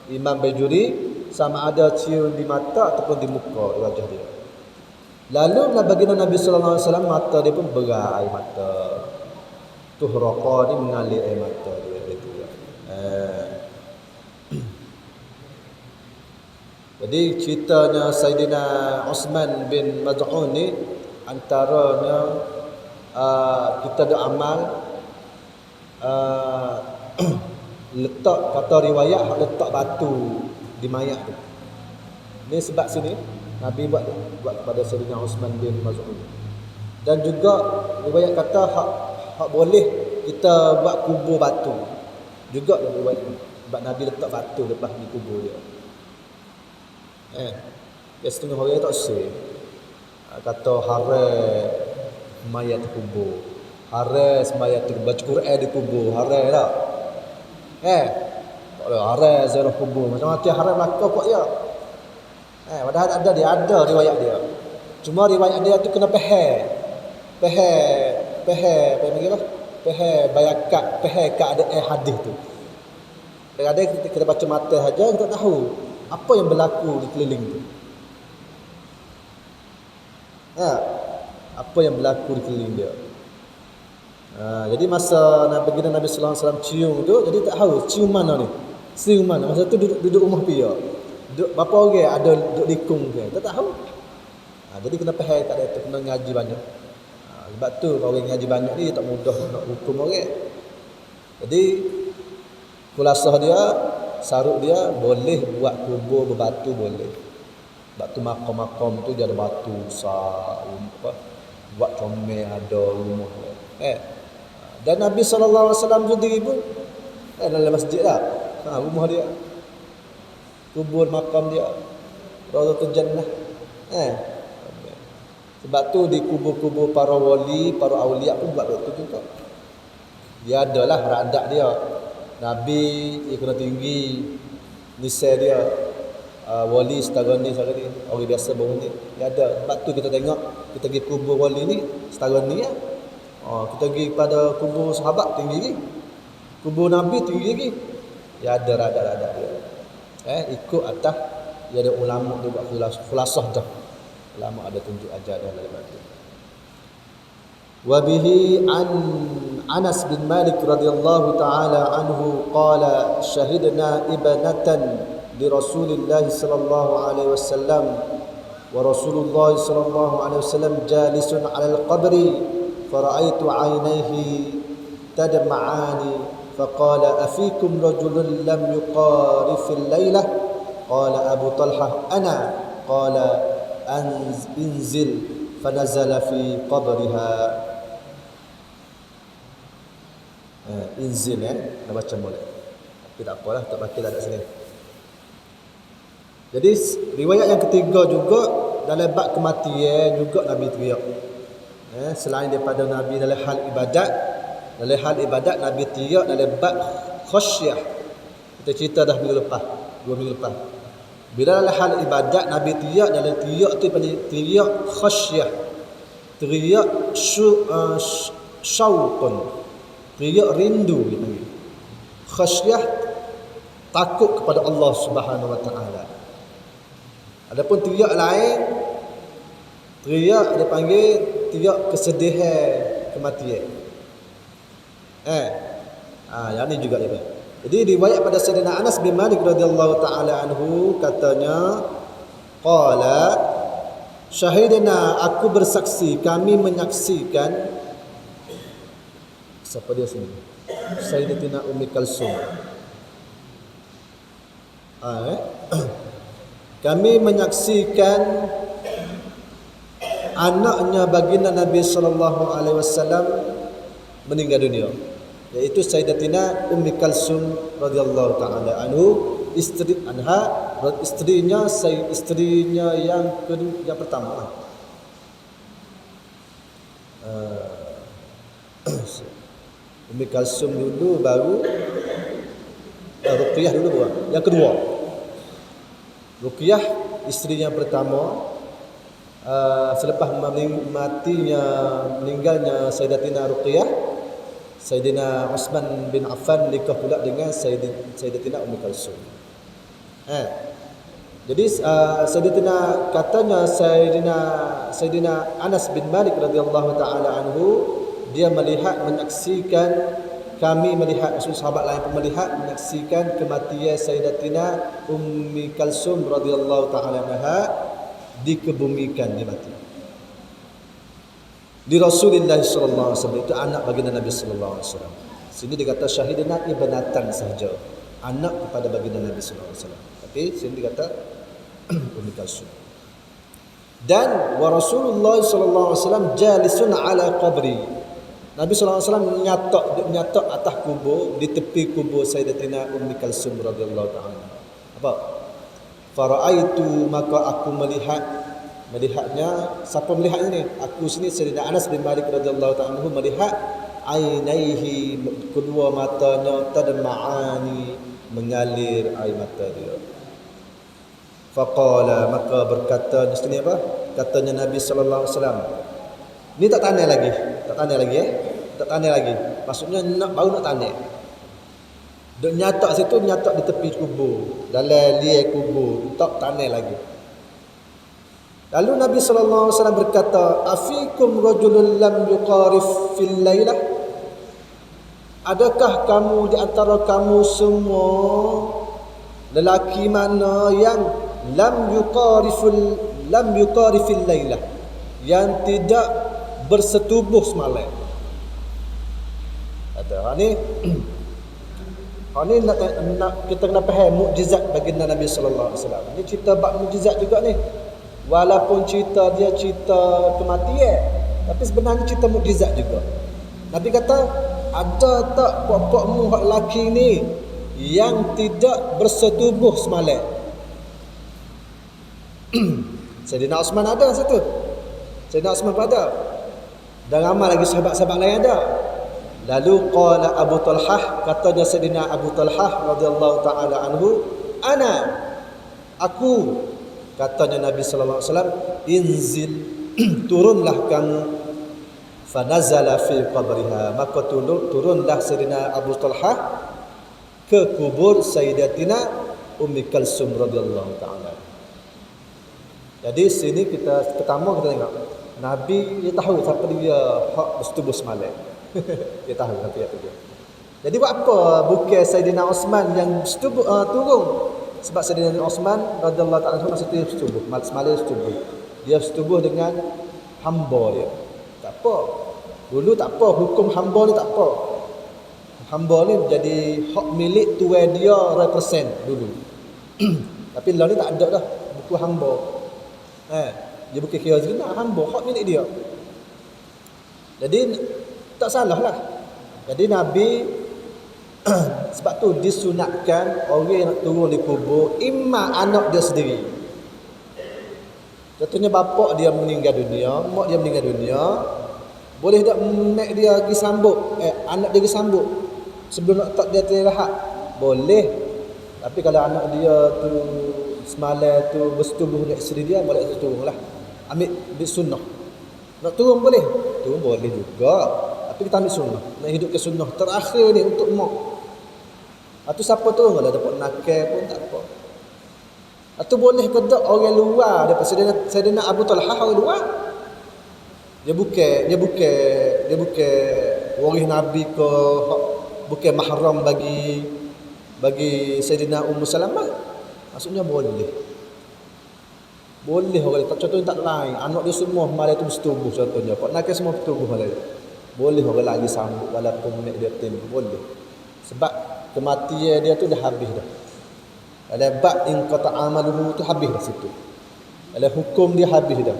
Speaker 1: Imam Bajuri sama ada cium di mata ataupun di muka, di wajah dia. Lalu baginda Nabi sallallahu alaihi wasallam mata dia pun berair mata. Tuhraqa ni mengalir air mata dia gitu ya. Jadi ceritanya Sayyidina Utsman bin Maz'un ni antaranya kita ada amal letak, kata riwayat letak batu di mayat tu. Ni sebab sini Nabi buat kepada Sayyidina Utsman bin Maz'un. Dan juga riwayat kata hak boleh kita buat kubur batu. Juga riwayat sebab Nabi letak batu lepas di kubur dia. Ya setengah orang tak say. Kata haram mayat kubur. Haram mayat baca Quran di kubur, haram tak? Haram ziarah kubur. Macam-macam haram belaka kok ya. Padahal ada riwayat dia. Cuma riwayat dia tu kena faham. Faham apa? Bayakat, keadaan hadis tu. Kadang-kadang kita baca mata saja kita tak tahu apa yang berlaku di keliling tu. Apa yang berlaku di keliling dia. Jadi masa baginda Nabi sallallahu alaihi wasallam cium tu, jadi tak tahu cium mana ni. Cium mana? Masa tu duduk rumah dia. Duduk berapa orang ada duduk likung dia. Tak tahu. Jadi kena faham kat dia tu, kena ngaji banyak. Sebab tu kalau orang ngaji banyak ni tak mudah nak hukum orang. Jadi kulasah dia, saruk dia boleh buat kubur berbatu boleh. Batu makam-makam tu dia ada batu besar, buat comel ada rumah. Dan Nabi sallallahu alaihi wasallam sendiri pun dalam masjid lah. Rumah dia. Kubur makam dia. Rawdatul Jannah. Sebab tu di kubur-kubur para wali, para aulia pun buat betul juga. Dia adalah beradat dia. Nabi dia kena tinggi nisai dia. Wali setara ni orang biasa baru ni. Dia ada. Sebab tu kita tengok kita pergi kubur wali ni setara ni ya. Kita pergi pada kubur sahabat tinggi lagi. Kubur Nabi tinggi lagi. Dia ada radat-radat dia. Ikut atas dia ada ulama dia buat khulasah dah. Ulama ada tunjuk ajar dia dalam itu. Wa bihi an Anas bin Malik radhiyallahu taala anhu qala syahidna ibnatan li Rasulillah sallallahu alaihi wasallam wa Rasulullah sallallahu alaihi wasallam jalisun 'ala al-qabri fara'aitu 'ainayhi tadma'ani faqala afikum rajulun lam yuqari fil lailah qala Abu Talhah ana qala inzil fanazala fi qabriha. Inzil nak baca boleh. Tapi tak apalah, tak baca dah kat sini. Jadi riwayat yang ketiga juga dalam bab kematian juga Nabi teriak. Selain daripada Nabi dalam hal ibadat Nabi teriak dalam bab khasyah. Kita cerita dah minggu lepas, 2 minggu lepas. Bila dalam hal ibadat Nabi teriak, dalam teriak tu teriak khasyah. Teriak syauqun. Teriak rindu dia panggil. Khasyah takut kepada Allah Subhanahu wa taala. Adapun teriak lain, teriak dia panggil teriak kesedihan kematian. Yang ni juga dia. Jadi riwayat pada Sayyidina Anas bin Malik radhiyallahu taala anhu katanya qala syahidna, aku bersaksi, kami menyaksikan. Siapa dia sini? Sayyidatina Ummi Kalsum. Kami menyaksikan anaknya baginda Nabi sallallahu alaihi wasallam meninggal dunia, yaitu Sayyidatina Ummi Kalsum radhiyallahu taala anhu, istrinya yang pertama. Ummi Kalsum dulu baru Ruqyah dulu baru. Yang kedua Ruqyah isteri yang pertama. Selepas meninggalnya Sayyidatina Ruqyah, Sayyidina Uthman bin Affan nikah pula dengan Sayyidatina Ummi Kalsum. Jadi Sayyidatina katanya Sayyidina Anas bin Malik radhiyallahu taala anhu, dia menyaksikan, kami melihat, maksud sahabat lain pun menyaksikan kematian Sayyidatina Ummi Kalsum radhiyallahu taala anha, dikebumikan, dia mati. Di Rasulullah sallallahu alaihi wasallam, itu anak baginda Nabi sallallahu alaihi wasallam. Sini dikata syahidina ibnatan sahaja, anak kepada baginda Nabi sallallahu alaihi wasallam. Tapi sini dikata Ummi Kalsum. Dan wa Rasulullah sallallahu alaihi wasallam jalisun ala qabri. Nabi sallallahu alaihi wasallam menyatak atas kubur, di tepi kubur Sayyidatina Ummi Kalsum radhiyallahu taala. Apa? Faraitu, maka aku melihatnya. Siapa melihat ini? Aku sini Sayyidina Anas bin Malik radhiyallahu ta'ala melihat ainaihi, kedua matanya tadma'ani, mengalir air mata dia. Faqala, maka berkata di sini apa? Katanya Nabi sallallahu alaihi wasallam. Ni tak tanya lagi. Tak tanya lagi Tak tanya lagi. Maksudnya baru nak tanya. Duk nyatak situ, nyatak di tepi kubur, dalam liai kubur, tak tanya lagi. Lalu Nabi sallallahu alaihi wasallam berkata, "Afikum rajulun lam yuqarif fil lailah?" Adakah kamu di antara kamu semua lelaki mana yang lam yuqarifil lailah, yang tidak bersetubuh semalam? Kata ni nak kita kena faham mukjizat baginda Nabi sallallahu alaihi wasallam. Ini cerita bab mukjizat juga ni. Walaupun cerita dia cerita kematian, tapi sebenarnya cerita mukjizat juga. Nabi kata, ada tak puak-puakmu hak lelaki ni yang tidak bersetubuh semalam? Sayyidina Osman ada situ. Sayyidina Osman ada. Dan ramai lagi sahabat-sahabat lain ada. Lalu qala Abu Talhah, katanya Sayyidina Abu Talhah radhiyallahu taala anhu, aku, katanya Nabi sallallahu alaihi wasallam, inzil, turunlah kamu, fanazala fi qabriha, maka turunlah Sayyidina Abu Talhah ke kubur Sayyidatina Ummi Kalsum radhiyallahu taala. Jadi sini pertama kita tengok Nabi dia tahu siapa dia hak bersetubuh semalam. Dia tahu siapa dia. Jadi buat apa bukan Sayyidina Osman yang bersetubuh turun? Sebab Sayyidina Osman radhiyallahu taala masa itu bersetubuh, semalam bersetubuh. Dia bersetubuh dengan hamba dia. Tak apa. Dulu tak apa, hukum hamba ni tak apa. Hamba ni jadi hak milik tuan dia 100% dulu. Tapi lah ni tak ada dah buku hamba. Dia bukan kira zina, hamba, hak milik dia. Jadi tak salah lah. Jadi Nabi sebab tu disunatkan orang yang nak turun di kubur imma anak dia sendiri. Contohnya bapak dia meninggal dunia, mak dia meninggal dunia, boleh tak mak dia pergi sambut, anak dia pergi sambut sebelum nak tak dia terrehat? Boleh. Tapi kalau anak dia tu semalam tu bersetubuh dengan isteri dia, boleh turunlah. Ambil sunnah. Nak turun boleh? Turun boleh juga. Tapi kita ambil sunnah. Nak hidup ke sunnah terakhir ni untuk mak. Atau siapa turun kalau dapat nakal pun tak apa. Atau boleh ke tak orang luar daripada Sayyidina Abu Talhah, orang luar. Dia bukan waris Nabi ke, bukan mahram bagi Sayyidina Ummu Salamah. Maksudnya boleh. Boleh orang tak, contohnya tak lain, anak dia semua malam tu bersetubuh contohnya. Pak nakal semua bersetubuh malam tu. Boleh orang lagi sambut walaupun mak dia timbul, boleh. Sebab kematian dia tu dah habis dah. Dalam bab in qata amaluhu tu habis dah situ. Dalam hukum dia habis dah.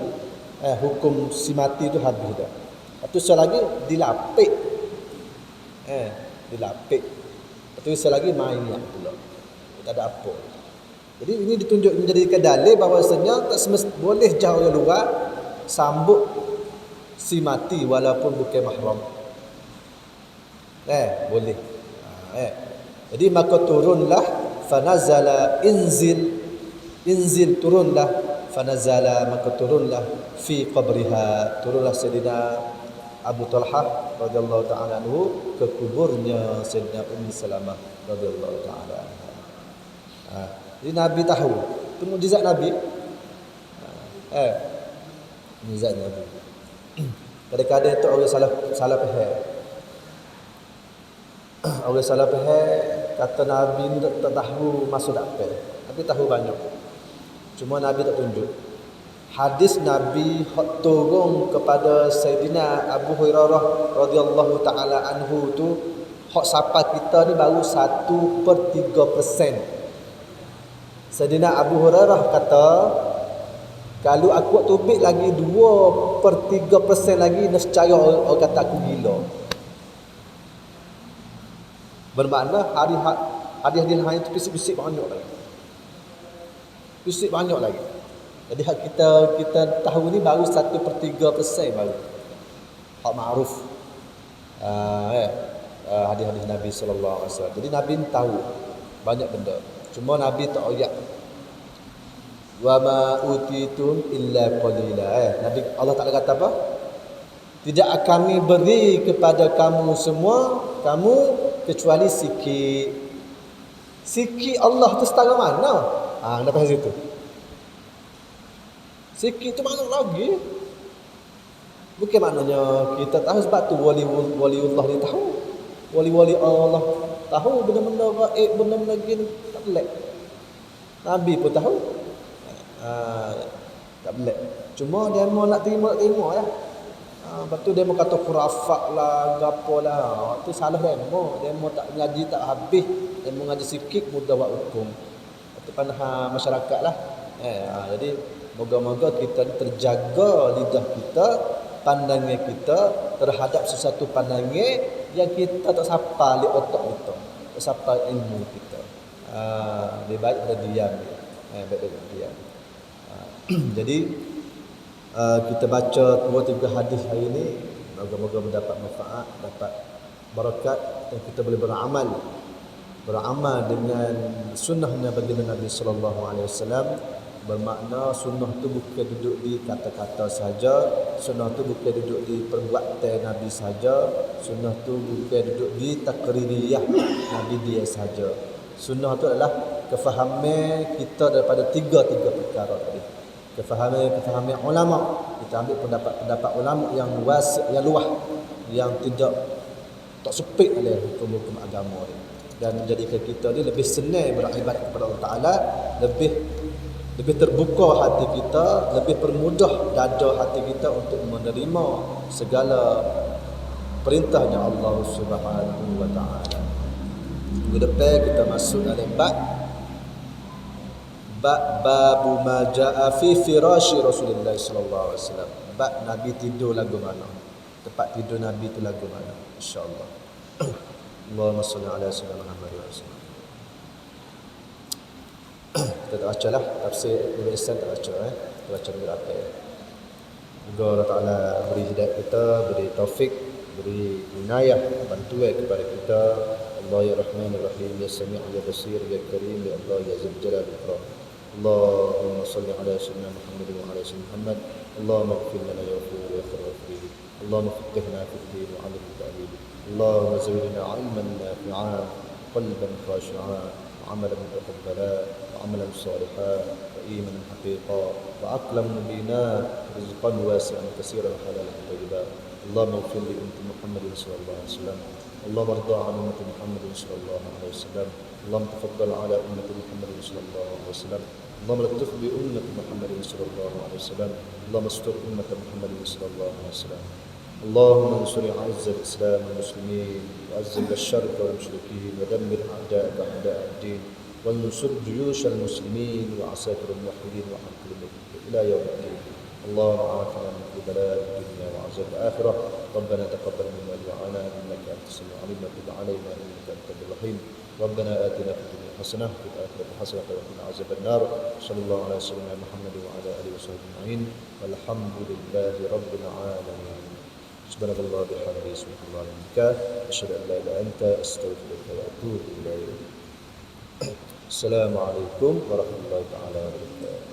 Speaker 1: Hukum si mati tu habis dah. Lepas tu selagi dilapik. Dilapik. Lepas tu selagi main yang pula. Tak ada apa. Jadi ini ditunjuk menjadikan dalil bahawasanya tak semestinya boleh jauh dari luar sambut si mati walaupun bukan mahram. Boleh. Jadi maka turunlah fanazala inzil turunlah fanazala maka turunlah fi qabriha, turunlah Sayyidina Abu Talhah radhiyallahu taala anhu ke kuburnya Sayyidina Ummi Salamah radhiyallahu taala anha. Jadi Nabi tahu itu mukjizat Nabi. Mukjizat Nabi. Kadang-kadang tu orang salah faham. Orang salah faham kata Nabi ni tak tahu maksud apa. Tapi tahu banyak. Cuma Nabi tak tunjuk. Hadis Nabi hak turun kepada Sayyidina Abu Hurairah radhiyallahu taala anhu tu hak sapa kita ni baru 1/3%. Sayyidina Abu Hurairah kata, kalau aku tubik lagi 2/3% lagi, nescaya orang kata aku gila. Bermakna hadis-hadis lain itu bisik-bisik banyak lagi. Bisik banyak lagi. Jadi hak kita tahu ni baru 1/3% baru. Hak ma'ruf. Hadis-hadis Nabi sallallahu alaihi wasallam. Jadi Nabi tahu. banyak benda. Cuma Nabi tak ayat. Wa ma utitum illa qalila. Nabi Allah Taala kata apa? Tidak kami beri kepada kamu semua kecuali sikit. Sikit Allah tu setara mana? Dapat situ. Sikit tu mana lagi? Bukan maknanya kita tahu, sebab tu waliullah dia tahu. Wali-wali Allah tahu benda-benda gaib, benda-benda gini tak pelik. Nabi pun tahu. Tak pelik. Cuma dia mau nak terima ya. Lepas tu dia mau kata khurafat lah, gapo lah. Itu salah dia mau tak mengaji tak habis. Dia mau ngaji sikit mudah buat hukum. Itu panah masyarakat lah. Jadi moga-moga kita terjaga lidah kita, pandangan kita terhadap sesuatu pandangan yang kita tak sapa di otak kita, tak sapa ilmu kita. Lebih baik berdiam. Baik berdiam. Jadi kita baca 2-3 hadis hari ini, moga-moga mendapat manfaat, dapat barakat, dan kita boleh beramal dengan sunnahnya baginda Nabi sallallahu alaihi wasallam. Bermakna sunnah tu bukan duduk di kata-kata saja, sunnah tu bukan duduk di perbuatan Nabi saja, sunnah tu bukan duduk di takririyah Nabi dia saja. Sunnah tu adalah kefahaman kita daripada tiga perkara tadi. Kefahaman ulama, kita ambil pendapat ulama yang luas, yang luas, yang tak sempit oleh hukum-hukum agama ni, dan menjadikan kita ni lebih senang beribadat kepada Allah Taala, lebih terbuka hati kita, lebih permudah dada hati kita untuk menerima segala perintahnya Allah Subhanahu wa taala. Minggu depan kita masuk dalam babu ma jaa fi firashi Rasulullah sallallahu alaihi wasallam. Bab Nabi tidur lagu mana? Tempat tidur Nabi tu lagu mana? Insya-Allah. Allahumma salli ala sayyidina Muhammad wa sallam. Kita tak baca lah tafsir Ibn Ihsan, tak baca kita baca dulu apa. Semoga Allah Taala beri hidayah kita, beri taufik, beri inayah, bantuan kepada kita. Allah ya Rahman ya Rahim ya Sami' ya Basir ya Karim ya Allah ya Zul Jalal wal Ikram. Allahumma salli ala sayyidina Muhammad wa ala sayyidina Muhammad. Allahumma ighfir lana ya Ghafur ya Ghafur. Allahumma faqqihna fid din wa 'allimna ta'wil. Allahumma zawwidna 'ilman nafi'an, qalban khashi'an, 'amalan mutaqabbalan, 'amalan salihan, wa imanan haqiqan, wa aqlan mubina, rizqan wasi'an katsiran halalan tayyiban. Allahumma ighfir li ummati Muhammad sallallahu alaihi wasallam. اللهم ارض عن أمة محمد صلى الله عليه وسلم. اللهم تفضل على أمة محمد صلى الله عليه وسلم. اللهم لطف بأمة محمد صلى الله عليه وسلم. اللهم استر أمة محمد صلى الله عليه وسلم. اللهم انصر عز الإسلام والمسلمين، وأذل الشرك والمشركين، ودمر أعداءك أعداء الدين، وانصر جيوش المسلمين وعساكر الموحدين وعن كل إلى يوم الدين. اللهم عافنا من كل بلاء الدنيا وعذاب الآخرة. ربنا تقبل منا دعانا إنك أنت السميع العليم، وتب علينا إنك أنت التواب الرحيم. ربنا آتنا في الدنيا حسنة وفي الآخرة حسنة وقنا عذاب النار. صلى الله على سيدنا محمد وعلى آله وصحبه أجمعين، والحمد لله رب العالمين. سبحانك اللهم وبحمدك، سبحانك اللهم وبحمدك، أشهد أن لا إله إلا أنت، أستغفرك وأتوب إليك. السلام عليكم ورحمة الله تعالى وبركاته.